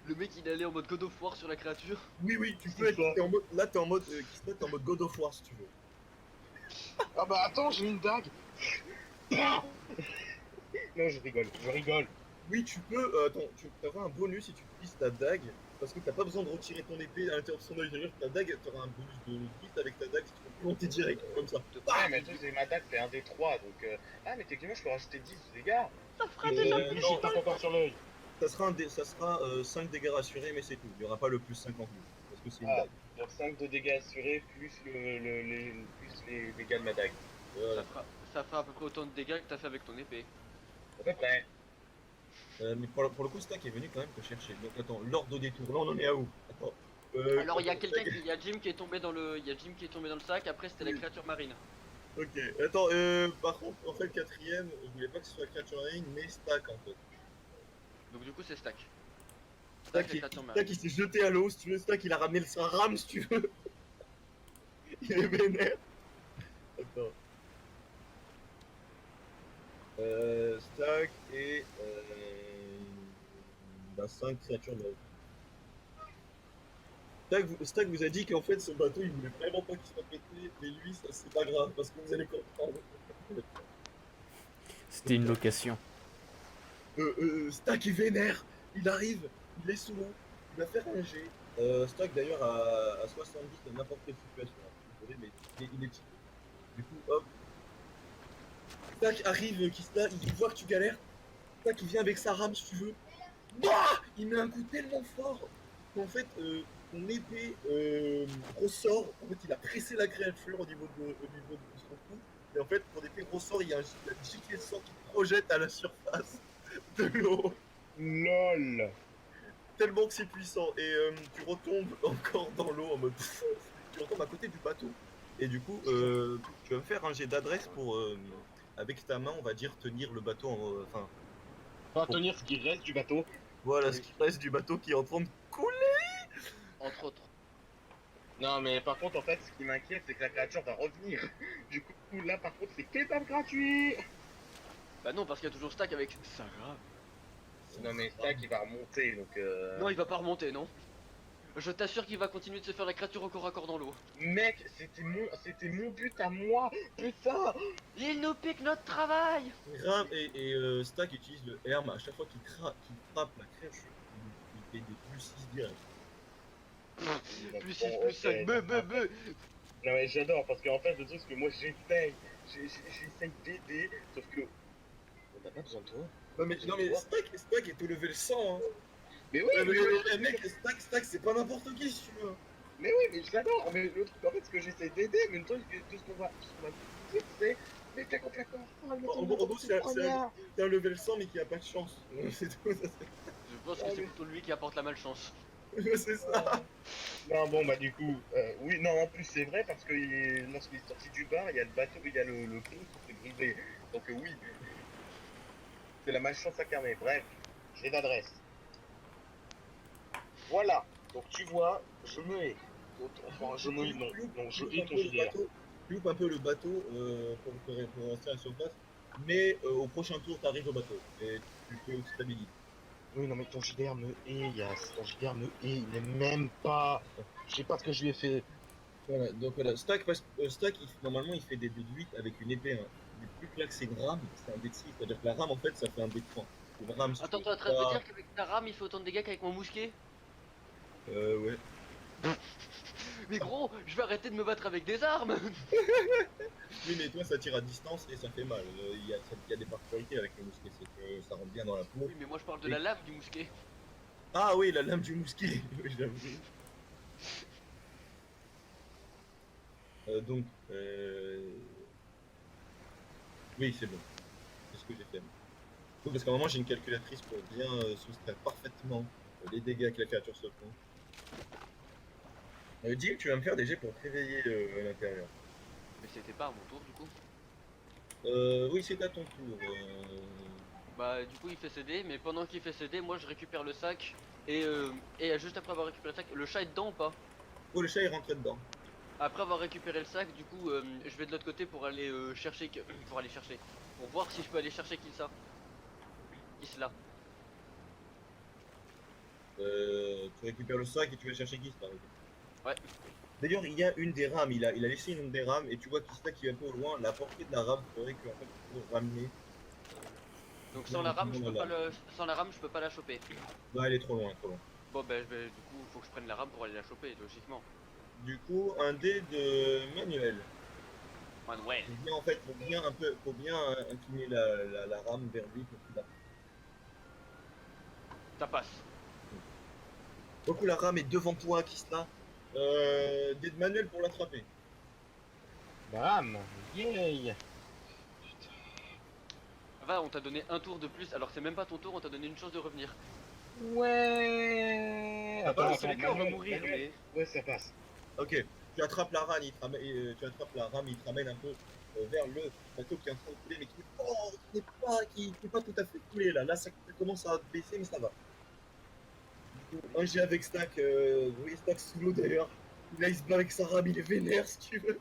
Le mec il allait en mode God of War sur la créature. Oui, oui, tu C'est peux être. ça. T'es en mode, là, t'es en mode. Kisla, t'es en mode God of War si tu veux. Ah bah attends, j'ai une dague. Non, je rigole. Oui, tu peux. Attends, tu auras un bonus si tu utilises ta dague parce que t'as pas besoin de retirer ton épée à l'intérieur de son œil. C'est-à-dire que ta dague, t'auras un bonus de vite avec ta dague, si tu peux planter direct, comme ça. Ouais, mais tu sais, ma dague fait un D3, donc... Ah, mais techniquement, je peux rajouter 10 dégâts. Ça fera Et déjà. plus je tape encore sur l'œil. Ça sera 5 dégâts rassurés, mais c'est tout. Il y aura pas le plus 50 000, parce que c'est une Ah. dague. Donc 5 de dégâts assurés, plus, plus les dégâts de ma dague. Voilà. Ça fera à peu près autant de dégâts que t'as fait avec ton épée. À peu près. Mais pour le coup, Stack est venu quand même te chercher. Donc attends, l'ordre des tours, là on en est à où? Attends. Alors il y a attends, quelqu'un Stack- qui, il y a Jim qui est tombé dans le, il y a Jim qui est tombé dans le sac. Après c'était la Oui. créature marine. Ok, attends, par contre, en fait, le quatrième, je voulais pas que ce soit créature marine, mais Stack en fait. Donc du coup c'est Stack. Stack, la il, créature Stack, marine. il s'est jeté à l'eau, si tu veux. Stack, il a ramené sa rame, si tu veux. Il est vénère. Attends. Stack et 5 créatures marines. Stack vous a dit qu'en fait son bateau il voulait vraiment pas qu'il soit pété, mais lui ça c'est pas grave parce que vous allez comprendre. C'était une location. Stack est vénère, il arrive, il est sous l'eau, il va faire un jet. Stack d'ailleurs à 70 dans n'importe quelle situation, hein. Désolé, mais il est cheaté. Du coup hop, Stack arrive, il voit que tu galères, Stack il vient avec sa rame si tu veux. Bah il met un coup tellement fort qu'en fait ton épée ressort. En fait il a pressé la créature au niveau de son cou. Et en fait ton épée ressort, il y a un gilet de sang qui projette à la surface de l'eau. LOL. Tellement que c'est puissant. Et tu retombes encore dans l'eau en mode... tu retombes à côté du bateau. Et du coup tu vas me faire un jet d'adresse pour... avec ta main on va dire tenir le bateau en... Enfin On va tenir ce qui reste du bateau. voilà ce qui reste du bateau qui est en train de couler. Entre autres. Non, mais par contre, en fait, ce qui m'inquiète, c'est que la créature va revenir. Du coup, là, par contre, c'est kebab gratuit. Bah non parce qu'il y a toujours Stack avec Sarah. Non, mais Stack, il va remonter, donc... Non il va pas remonter non. Je t'assure qu'il va continuer de se faire la créature au corps à corps dans l'eau. Mec, c'était mon but à moi. Putain. Il nous pique notre travail. Ram et Stack utilise le herbe à chaque fois qu'il frappe la créature. Il fait des plus 6 direct. Plus 6, plus 5, beuh. Non, mais j'adore, parce qu'en fait, le truc, c'est que moi, j'essaye d'aider, sauf que... On a pas besoin de toi. Non mais Stack est au level 100 hein. Mais oui, Mais mec, Stack c'est pas n'importe qui si tu veux. mais oui, mais j'adore. Mais le truc, en fait, ce que j'essaie d'aider, mais le truc, tout ce qu'on va dire, c'est... Mais t'es complètement folle, En gros, c'est un level 100 mais qui a pas de chance. C'est tout, ça, Je pense que c'est plutôt lui qui apporte la malchance. c'est ça. Non, bon, bah du coup, oui, non, en plus c'est vrai parce que lorsqu'il est sorti du bar, il y a le bateau, il y a le pont qui s'est brisé. Donc oui, c'est la malchance incarnée. Bref, j'ai l'adresse. Voilà, donc tu vois, je me hais. Enfin, je me hais, non, je hais ton JDR. Tu loupes un peu le bateau pour rester à la surface, mais au prochain tour t'arrives au bateau et tu peux stabiliser. Oui, non, mais ton JDR me hait, Yas. Ton JDR me hait, il n'est même pas. Je sais pas ce que je lui ai fait. Voilà, donc voilà, Stack, normalement il fait des déduits avec une épée. Hein. Mais plus que là que c'est une rame, c'est un dé de 6. C'est-à-dire que la rame en fait ça fait un dé de 3. Une rame, Attends, t'es en train de me dire qu'avec ta rame il fait autant de dégâts qu'avec mon mousquet? ouais. Mais gros, je vais arrêter de me battre avec des armes. Oui, mais toi ça tire à distance et ça fait mal. Il y a des particularités avec le mousquet, c'est que ça rentre bien dans la peau. Oui, mais moi je parle de la lame du mousquet. Ah oui, la lame du mousquet, oui, je l'avoue. Donc, oui, c'est bon. C'est ce que j'ai fait. Oui, parce qu'à un moment, j'ai une calculatrice pour bien soustraire parfaitement les dégâts que la créature se prend. Jim, tu vas me faire des jets pour te réveiller à l'intérieur. Mais c'était pas à mon tour du coup. Oui, c'est à ton tour. Bah du coup il fait céder, mais pendant qu'il fait céder, moi je récupère le sac. Et juste après avoir récupéré le sac, le chat est dedans ou pas? Oh, le chat est rentré dedans. Après avoir récupéré le sac, du coup je vais de l'autre côté pour aller chercher, pour voir si je peux aller chercher qui ça. Qui cela. Tu récupères le sac et tu vas chercher qui par exemple. Ouais. D'ailleurs, il y a une des rames, il a laissé une des rames et tu vois qu'il qui est un peu au loin. La portée de la rame ferait que en fait, tu peux ramener. Donc sans la rame, je peux pas la choper. Non, elle est trop loin, trop loin. Bon, ben, du coup, faut que je prenne la rame pour aller la choper, logiquement. Du coup, un dé de manuel. Manuel. Faut bien incliner la rame vers lui pour qu'il la... Ça passe. Donc la rame est devant toi, Kisla. Dé de manuel pour l'attraper. Bam. Yay. Va, on t'a donné un tour de plus, alors c'est même pas ton tour, on t'a donné une chance de revenir. Ouais. Ça passe, C'est les gars, on va Manuel, mourir, Manuel. mais. Ouais, ça passe. Ok, tu attrapes la rame, il te ramène un peu vers le bateau qui est en train de couler, mais qui n'est pas tout à fait coulé là. Là, ça commence à baisser, mais ça va. Du coup, un jet avec Stack, oui, Stack sous l'eau d'ailleurs. Là, il se bat avec sa rame, il est vénère si tu veux.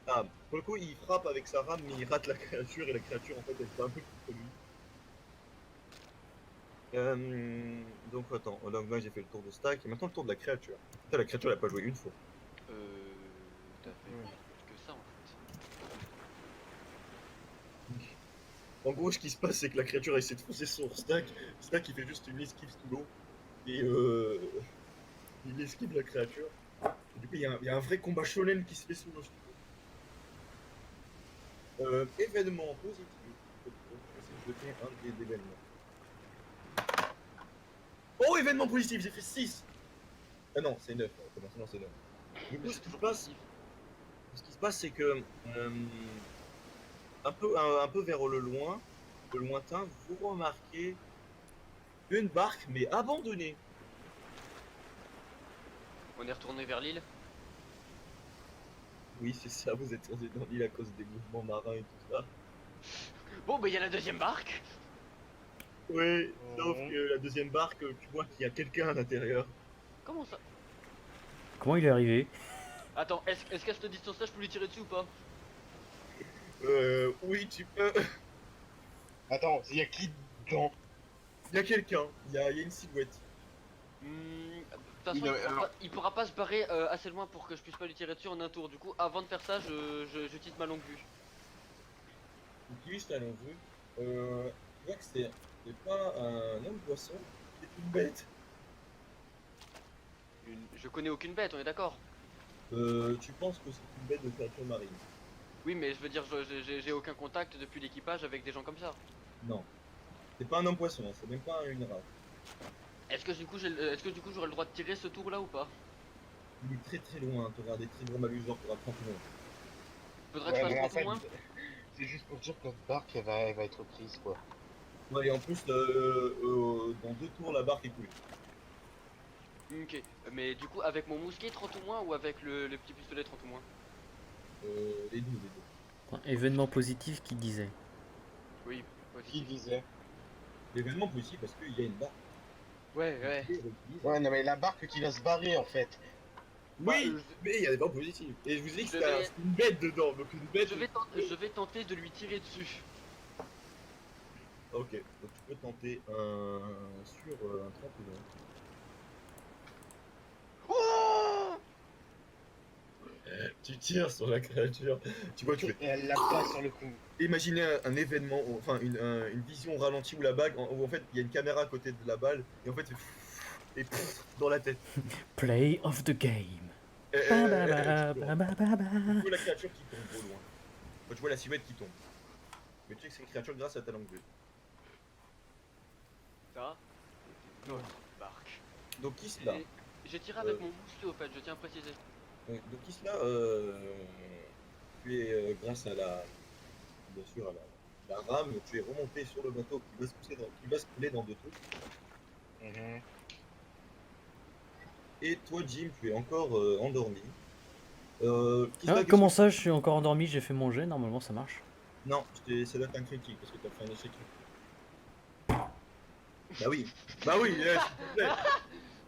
Ah, pour le coup, il frappe avec sa rame, mais il rate la créature, et la créature en fait, elle fait un peu contre lui. Donc attends, donc là j'ai fait le tour de Stack, et maintenant le tour de la créature. Putain, la créature elle a pas joué une fois. T'as fait plus que ça en fait. En gros, ce qui se passe, c'est que la créature essaie de foncer sur Stack. Stack il fait juste une esquive sous l'eau. Et il esquive la créature. Et du coup, il y a un vrai combat shonen qui se fait sous l'eau. Événement positif. Je vais jeter un des événements. Oh, événement positif, j'ai fait 6. Ah non, c'est 9. Non, c'est 9. Du coup, ce qui se passe, c'est que un peu vers le lointain, vous remarquez une barque, mais abandonnée. On est retourné vers l'île. Oui, c'est ça, vous êtes tourné dans l'île à cause des mouvements marins et tout ça. Bon, bah, il y a la deuxième barque. Oui, sauf que la deuxième barque, tu vois qu'il y a quelqu'un à l'intérieur. Comment ça? Comment il est arrivé? Attends, est-ce qu'à cette distance-là, je peux lui tirer dessus ou pas? Oui, tu peux. Attends, il y a qui dedans? Il y a quelqu'un, il y a une silhouette. De toute façon, il pourra pas se barrer assez loin pour que je puisse pas lui tirer dessus en un tour. Du coup, avant de faire ça, j'utilise ma longue vue. Utilise ta longue vue. Tu vois que c'est pas un homme poisson, c'est une bête. Je connais aucune bête, on est d'accord? Tu penses que c'est une bête de créature marine? Oui, mais je veux dire, j'ai aucun contact depuis l'équipage avec des gens comme ça. Non. C'est pas un homme poisson, c'est même pas une race. Est-ce que du coup, j'aurais le droit de tirer ce tour-là ou pas? Il est très très loin, t'auras des très gros malus, genre t'auras 30 moins. Faudrait que je fasse 30 moins? c'est juste pour dire que notre barque elle va être prise quoi. Ouais, et en plus, dans 2 tours, la barque est coulée. Ok, mais du coup, avec mon mousquet 30 ou moins ou avec le petit pistolet 30 ou moins? Les deux. Un événement positif qui disait. Oui, Qui disait? L'événement positif parce qu'il y a une barque. ouais. Ouais, non mais la barque qui va se barrer en fait. Oui, Bah, mais il y a des barres positives. Et je vous ai dit que Je c'était vais- une bête dedans, donc une bête. je vais tenter de lui tirer dessus. Ok, donc tu peux tenter sur un trampoline. Tu tires sur la créature. Tu vois, tu Et elle l'a pas sur le coup. imaginer un événement, enfin une vision ralentie où la bague, où en fait il y a une caméra à côté de la balle, et en fait et dans la tête. Play of the game. Et, Ba, ba, ba, tu ba, ba, ba, ba. vois la créature qui tombe au loin. Enfin, tu vois la silhouette qui tombe. Mais tu sais que c'est une créature grâce à ta langue bleue. Ça, c'est notre barque. Donc Isla, J'ai tiré avec mon mousquet au fait, je tiens à préciser. donc Isla, tu es grâce à bien sûr à la rame, tu es remonté sur le bateau qui va se couler dans 2 tours. Et toi Jim, tu es encore endormi. Isla, Comment ça, je suis encore endormi, j'ai fait mon jet, normalement ça marche. Non, ça doit être un critique parce que t'as fait un échec critique. Bah oui,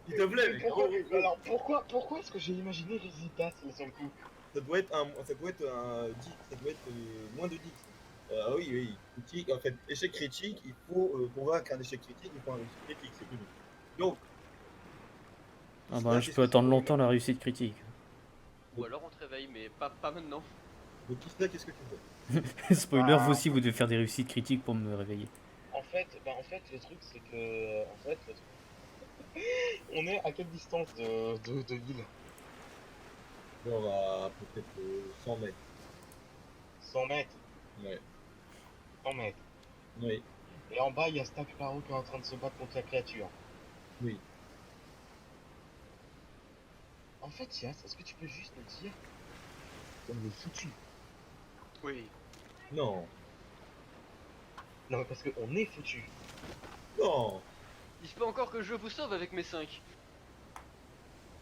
s'il te plaît, mec. Alors pourquoi est-ce que j'ai imaginé Risitas là sur le coup? Ça doit être un 10, ça doit être moins de 10. Ah oui, critique, en fait, échec critique, il faut, pour vaincre un échec critique, il faut un réussite critique, c'est tout. Donc, Ah bah, je peux attendre longtemps la réussite critique. Ou alors on te réveille, mais pas maintenant. donc Isla, qu'est-ce que tu fais? Spoiler, vous aussi, vous devez faire des réussites critiques pour me réveiller. En en fait, le truc, c'est que, on est à quelle distance de l'île? Genre à peut-être 100 mètres. 100 mètres, Ouais. 100 mètres. Oui. Et en bas, il y a Stack Paro qui est en train de se battre contre la créature. Oui. En fait, Yas, est-ce que tu peux juste me dire qu'on est foutu? Oui. Non. Non, mais parce qu'on est foutu. Non. Il se peut encore que je vous sauve avec mes 5.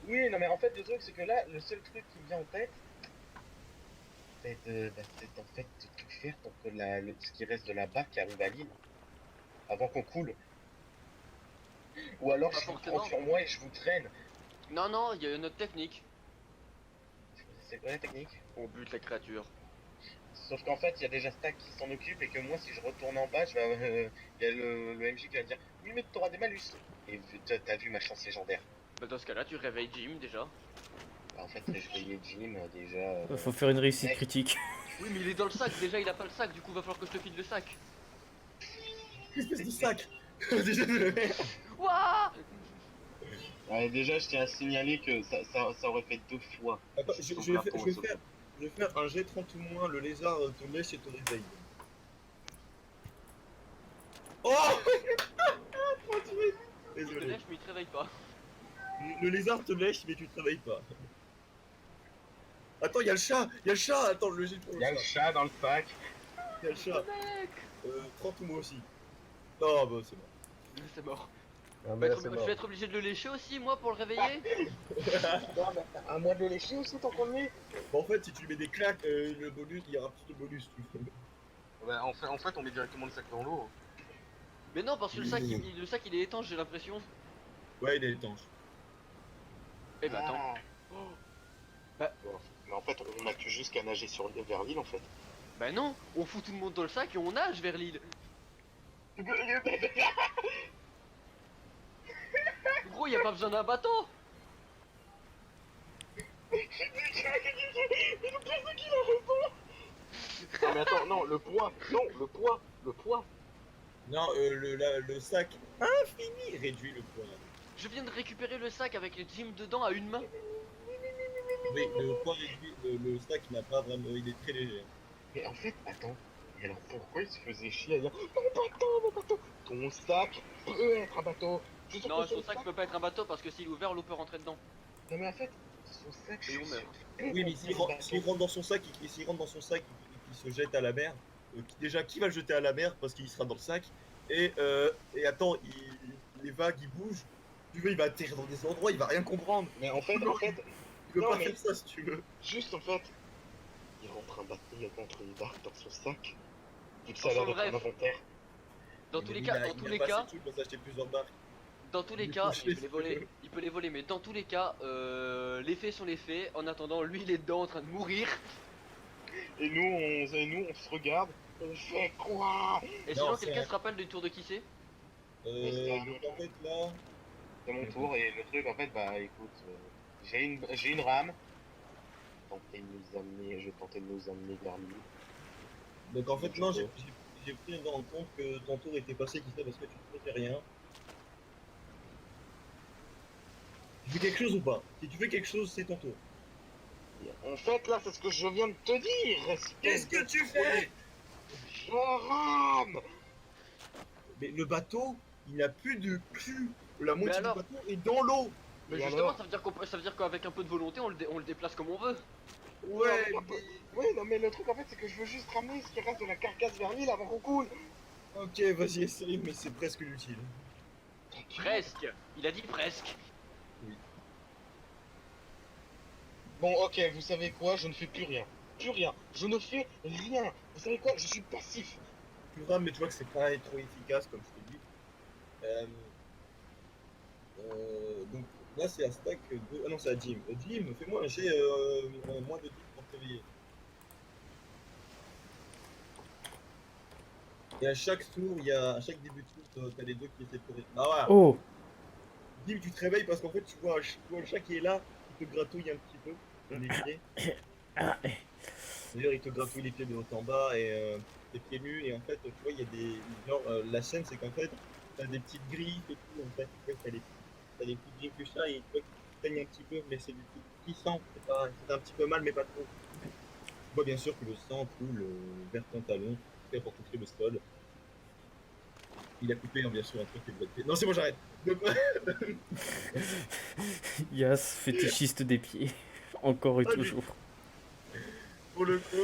Oui, non, mais en fait, le truc, c'est que là, le seul truc qui me vient en tête, c'est en fait de tout faire pour que ce qui reste de la barque arrive à l'île avant qu'on coule. Ou alors Pas je vous prends forcément. sur moi et je vous traîne. Non, non, il y a une autre technique. C'est quoi la technique? On bute la créature. Sauf qu'en fait, il y a déjà Stack qui s'en occupe et que moi, si je retourne en bas, il y a le MJ qui va dire oui, mais t'auras des malus. Et t'as vu ma chance légendaire. Bah dans ce cas-là, tu réveilles Jim déjà. Bah, en fait, réveiller Jim, déjà. Faut faire une réussite Mec. critique. Oui, mais il est dans le sac, déjà il a pas le sac, du coup va falloir que je te file le sac. Espèce de sac. Déjà de la merde. Wouah. Ouais, déjà, je tiens à signaler que ça aurait fait 2 fois. Attends, Juste au je drapeau, vais sauf- faire un jet 30 ou moins, le lézard te lèche et te réveille. Oh. Trop tué. Il te Désolé. lèche, mais il te réveille pas. Le lézard te lèche mais tu te réveilles pas. Attends, il y a le chat. Attends, le jet pour Il le y a le chat. chat dans le sac. Il y a le chat. Mec. 30 ou moi aussi. Non, bah c'est bon. C'est mort. Ah, Je vais être obligé de le lécher aussi, moi, pour le réveiller. À moi de le lécher aussi, ton premier. Bon, en fait, si tu lui mets des claques, le bonus, il y aura plus de bonus. Tu vois. Bah, en fait, on met directement le sac dans l'eau. Mais non, parce que le sac il est étanche, j'ai l'impression. Ouais, il est étanche. Eh bah attends. Ah. Oh. Bon, mais en fait, on a que juste qu'à nager vers l'île, en fait. Bah non, on fout tout le monde dans le sac et on nage vers l'île. Gros, y a pas besoin d'un bateau. Non, mais attends, non, le poids, non, le poids. Non, le sac infini réduit le poids. Je viens de récupérer le sac avec les Jim dedans à une main. Mais le poids réduit, le sac n'a pas vraiment, il est très léger. Mais en fait, attends, et alors pourquoi il se faisait chier à dire mon bateau, ton sac peut être un bateau. Je suis sûr Non, que son sac peut pas être un bateau parce que s'il est ouvert, l'eau peut rentrer dedans. Non, mais en fait, son sac, je Et on suis meurt. sûr. Oui, mais s'il rentre dans son sac et s'il rentre dans son sac et qu'il se jette à la mer, déjà qui va le jeter à la mer parce qu'il sera dans le sac et attends, les vagues ils bougent, tu veux, il va atterrir dans des endroits, il va rien comprendre. Mais en fait, Tu peux non, pas mais- faire ça si tu veux. juste en fait, il rentre un bateau, il rentre une barque dans son sac. Vu que ça a Enfin, l'air d'être un bref. inventaire. Dans tous les cas, Il pour s'acheter plusieurs barques. dans tous les Il est cas, couché, il peut les voler, il peut les voler, mais dans tous les cas, les faits sont les faits. En attendant, lui, il est dedans en train de mourir. Et nous, on se regarde. On fait quoi? Et Non, sinon, c'est quelqu'un un- se rappelle du tour de qui c'est? Donc en fait là, C'est mon tour et le truc en fait bah écoute, j'ai une rame. Je vais tenter de nous amener vers lui. donc en fait non, j'ai pris en compte que ton tour était passé, qui sait parce que tu ne faisais rien. Tu fais quelque chose ou pas? Si tu fais quelque chose, c'est ton tour. En fait là c'est ce que je viens de te dire. Qu'est-ce que tu fais? Je rame. Mais le bateau, il n'a plus de cul. La moitié alors du bateau est dans l'eau. Mais Et justement, alors ça veut dire qu'avec un peu de volonté, on le déplace comme on veut. Ouais, Non, oui non mais le truc en fait c'est que je veux juste ramener ce qui reste de la carcasse vers l'île avant qu'on coule. ok, vas-y, essaye, mais c'est presque utile. Presque. Il a dit presque. Bon ok, vous savez quoi, je ne fais plus rien. Plus rien. Je ne fais rien. Vous savez quoi, je suis passif. Tu rames, mais tu vois que c'est pas trop efficace, comme je t'ai dit. Donc là, c'est à stack 2. Ah non, c'est à Jim. Jim, fais-moi un jet moins de 10 pour te réveiller. Et à chaque tour, à chaque début de tour, t'as les deux qui essaient de te réveiller. Ah voilà. Oh! Jim, tu te réveilles parce qu'en fait, tu vois le chat qui est là, qui te gratouille un petit peu. Un écuyer. Ah, D'ailleurs, il te gratouille les pieds de haut en bas et t'es pieds nus. Et en fait, tu vois, il y a des. Genre, la scène, c'est qu'en fait, t'as des petites griffes et tout. En fait, tu vois, t'as des petites griffes fuchsia et tu vois, qui saignent un petit peu, mais c'est du truc qui sent. C'est un petit peu mal, mais pas trop. Tu vois bien sûr que le sang coule vers ton talon, prêt pour toucher le sol. Il a coupé, hein, bien sûr, un truc que vous avez fait. Non, c'est bon, j'arrête. Donc, Yas, fétichiste des pieds. Encore et allez, toujours. pour le coup,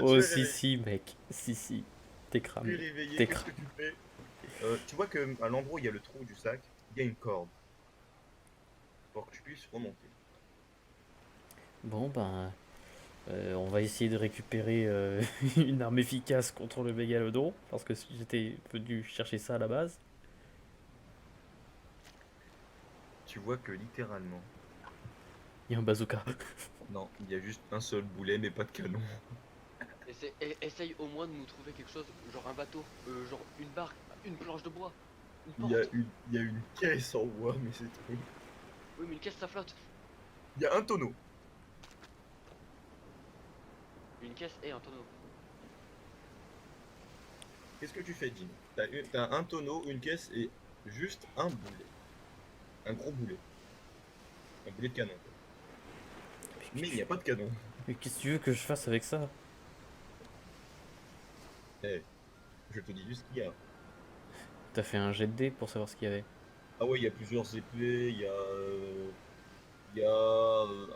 Oh, si, si, mec. Si, si. T'es tu es cramé. réveillé. T'es Qu'est-ce que cramé. tu fais? Tu vois que à l'endroit où il y a le trou du sac, il y a une corde pour que tu puisses remonter. Bon, ben. On va essayer de récupérer une arme efficace contre le mégalodon. Parce que j'étais venu chercher ça à la base. Tu vois que littéralement, Il y a un bazooka. non, il y a juste un seul boulet, mais pas de canon. Essaye au moins de nous trouver quelque chose, genre un bateau, genre une barque, une planche de bois, une Il y a porte. il y a une caisse en bois, mais c'est tout. Oui, mais une caisse ça flotte. Il y a un tonneau. Une caisse et un tonneau. Qu'est-ce que tu fais, Jim? T'as un tonneau, une caisse et juste un boulet. Un gros boulet. Un boulet de canon, quoi. Mais il n'y a pas de canon. Mais qu'est-ce que tu veux que je fasse avec ça? Eh, je te dis juste qu'il y a. T'as fait un jet de dés pour savoir ce qu'il y avait. Ah ouais, il y a plusieurs épées, il y a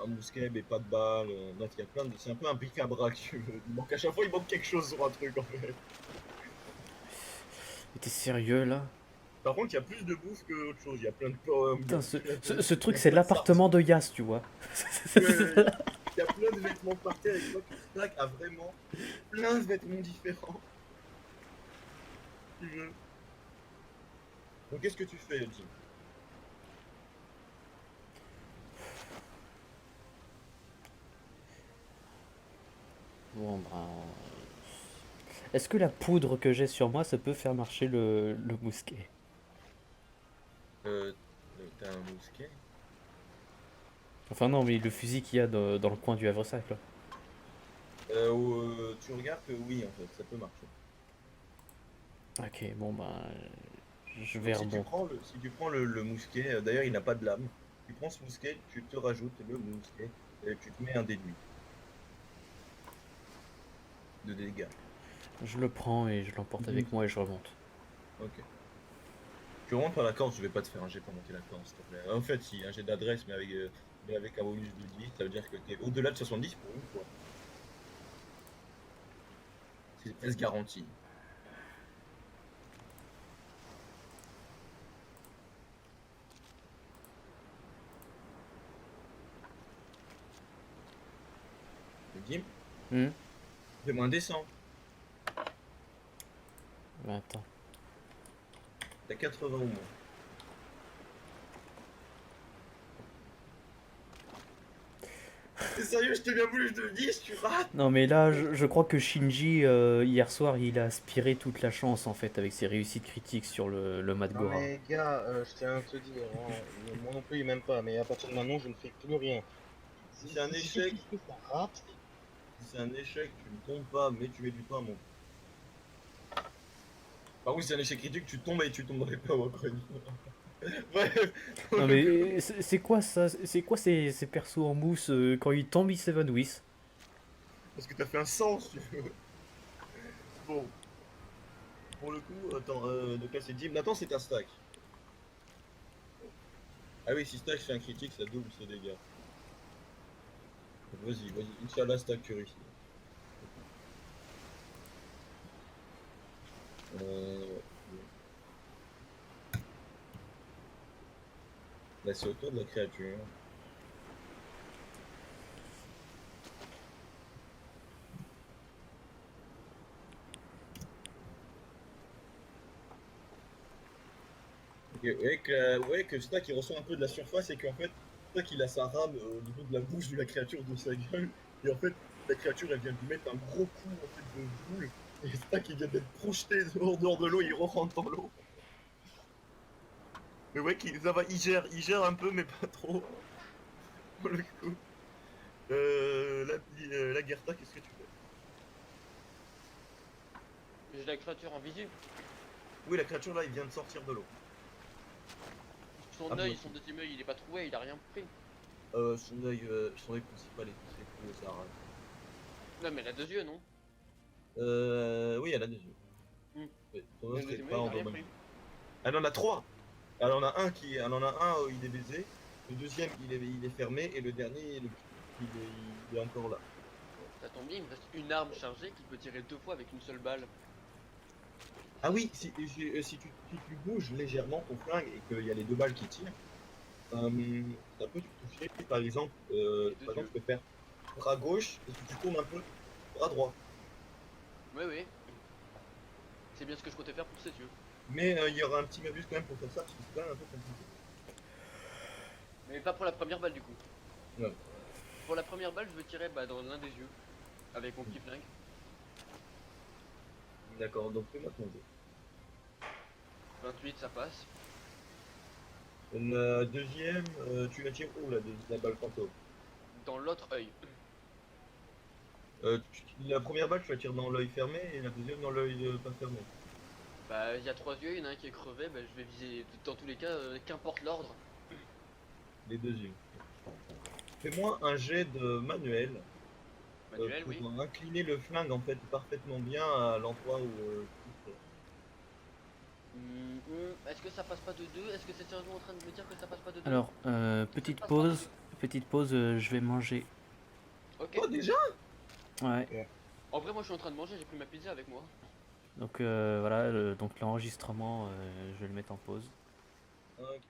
un mousquet mais pas de balles. Bref, il y a plein de. C'est un peu un bric-à-brac. Il manque à chaque fois, il manque quelque chose sur un truc en fait. Mais t'es sérieux là? Par contre, il y a plus de bouffe que autre chose. Il y a plein de pommes. Putain, ce il y truc a c'est plein de l'appartement de Yas, tu vois. sarcasme. Il y a plein de vêtements par terre et tu vois que ce sac a vraiment plein de vêtements différents. Si tu veux. Donc, qu'est-ce que tu fais, Jim? Bon, ben. Est-ce que la poudre que j'ai sur moi, ça peut faire marcher le mousquet? Euh, T'as un mousquet? Enfin, non, mais le fusil qu'il y a dans le coin du Havre-Sac là. Tu regardes que oui, en fait, ça peut marcher. Ok, bon, ben. Je Donc, vais si tu rebondir. prends si tu prends le mousquet, d'ailleurs, il n'a pas de lame. Tu prends ce mousquet, tu te rajoutes le mousquet et tu te mets un déduit de dégâts. Je le prends et je l'emporte avec moi et je remonte. Ok. Tu remontes par la corde, je vais pas te faire un jet pour monter la corde, s'il te plaît. En fait, si, un jet d'adresse, mais avec un bonus de 10, ça veut dire que t'es au-delà de 70 pour une fois. C'est presque garanti. Dim, Hmm. fais-moi un descend. Attends. T'as 80 au moins. T'es sérieux, je t'ai bien voulu, je te le dis, tu rates. Non, mais là, je crois que Shinji, hier soir, il a aspiré toute la chance en fait avec ses réussites critiques sur le Mat Non Gora. mais gars, je tiens à te dire, hein, moi non plus même pas, mais à partir de maintenant je ne fais plus rien. Si c'est un échec, Si ça rate, si c'est un échec, tu ne tombes pas, mais tu mets du temps à monter. Par contre, si c'est un échec critique, tu tombes et tu tomberais pas encore une fois. Bref. Non, mais c'est quoi ça? C'est quoi ces persos en mousse quand ils tombent, ils s'évanouissent? Parce que t'as fait un sens, tu veux. Bon. Pour le coup, attends, donc là c'est 10. Maintenant c'est un stack. Ah oui, si stack fait un critique, ça double ses dégâts. Donc vas-y, vas-y. Inch'Allah, stack tu réussis. Euh... Là c'est autour de la créature. Ok, ouais, que Stack il ressent un peu de la surface et qu'en fait, Stack il a sa rame au niveau de la bouche de la créature de sa gueule. Et en fait, la créature elle vient de lui mettre un gros coup en fait, de boule. Et Stack il vient d'être projeté dehors de l'eau, il rentre dans l'eau. Mais ouais, ça va, il gère un peu, mais pas trop. Pour le coup. La Gerta, qu'est-ce que tu fais? J'ai la créature en visu. Oui, la créature là, il vient de sortir de l'eau. Son Ah, œil, moi son deuxième œil, il est pas troué, il a rien pris. Son œil principal est très cool, ça arrête. Non, mais elle a 2 yeux, non? Oui, elle a des yeux. Mais son Le autre est deuxième pas œil, il a rien endommagé. pris. Elle en a 3. Elle en a un où il est baisé, le deuxième il est fermé et le dernier il est encore là. Ça tombe bien, il me reste une arme chargée qui peut tirer 2 fois avec une seule balle. Ah oui, si tu bouges légèrement ton flingue et qu'il y a les 2 balles qui tirent, ça peut te toucher. Par exemple, tu peux faire bras gauche et si tu tournes un peu, bras droit. Oui, oui. C'est bien ce que je comptais faire pour ses yeux. Mais il y aura un petit malus quand même pour faire ça parce que c'est quand même un peu compliqué. Mais pas pour la première balle du coup. Ouais. Pour la première balle, je veux tirer dans l'un des yeux. Avec mon petit flingue. D'accord, donc fais-moi ton jeu. 28, ça passe. La deuxième, tu la tires où la balle fantôme? Dans l'autre œil. La première balle, tu la tires dans l'œil fermé et la deuxième dans l'œil pas fermé. Bah, il y a 3 yeux, il y en a un qui est crevé, bah, je vais viser dans tous les cas, qu'importe l'ordre. Les 2 yeux. Fais-moi un jet de manuel Manuel, pour oui. incliner le flingue en fait parfaitement bien à l'endroit où. Est-ce que ça passe pas de 2? Est-ce que c'est sérieusement en train de me dire que ça passe pas de 2? Alors, petite pause, je vais manger. Ok. Oh déjà? Ouais. En vrai, moi je suis en train de manger, j'ai pris ma pizza avec moi. Donc voilà, donc l'enregistrement, je vais le mettre en pause. Ok.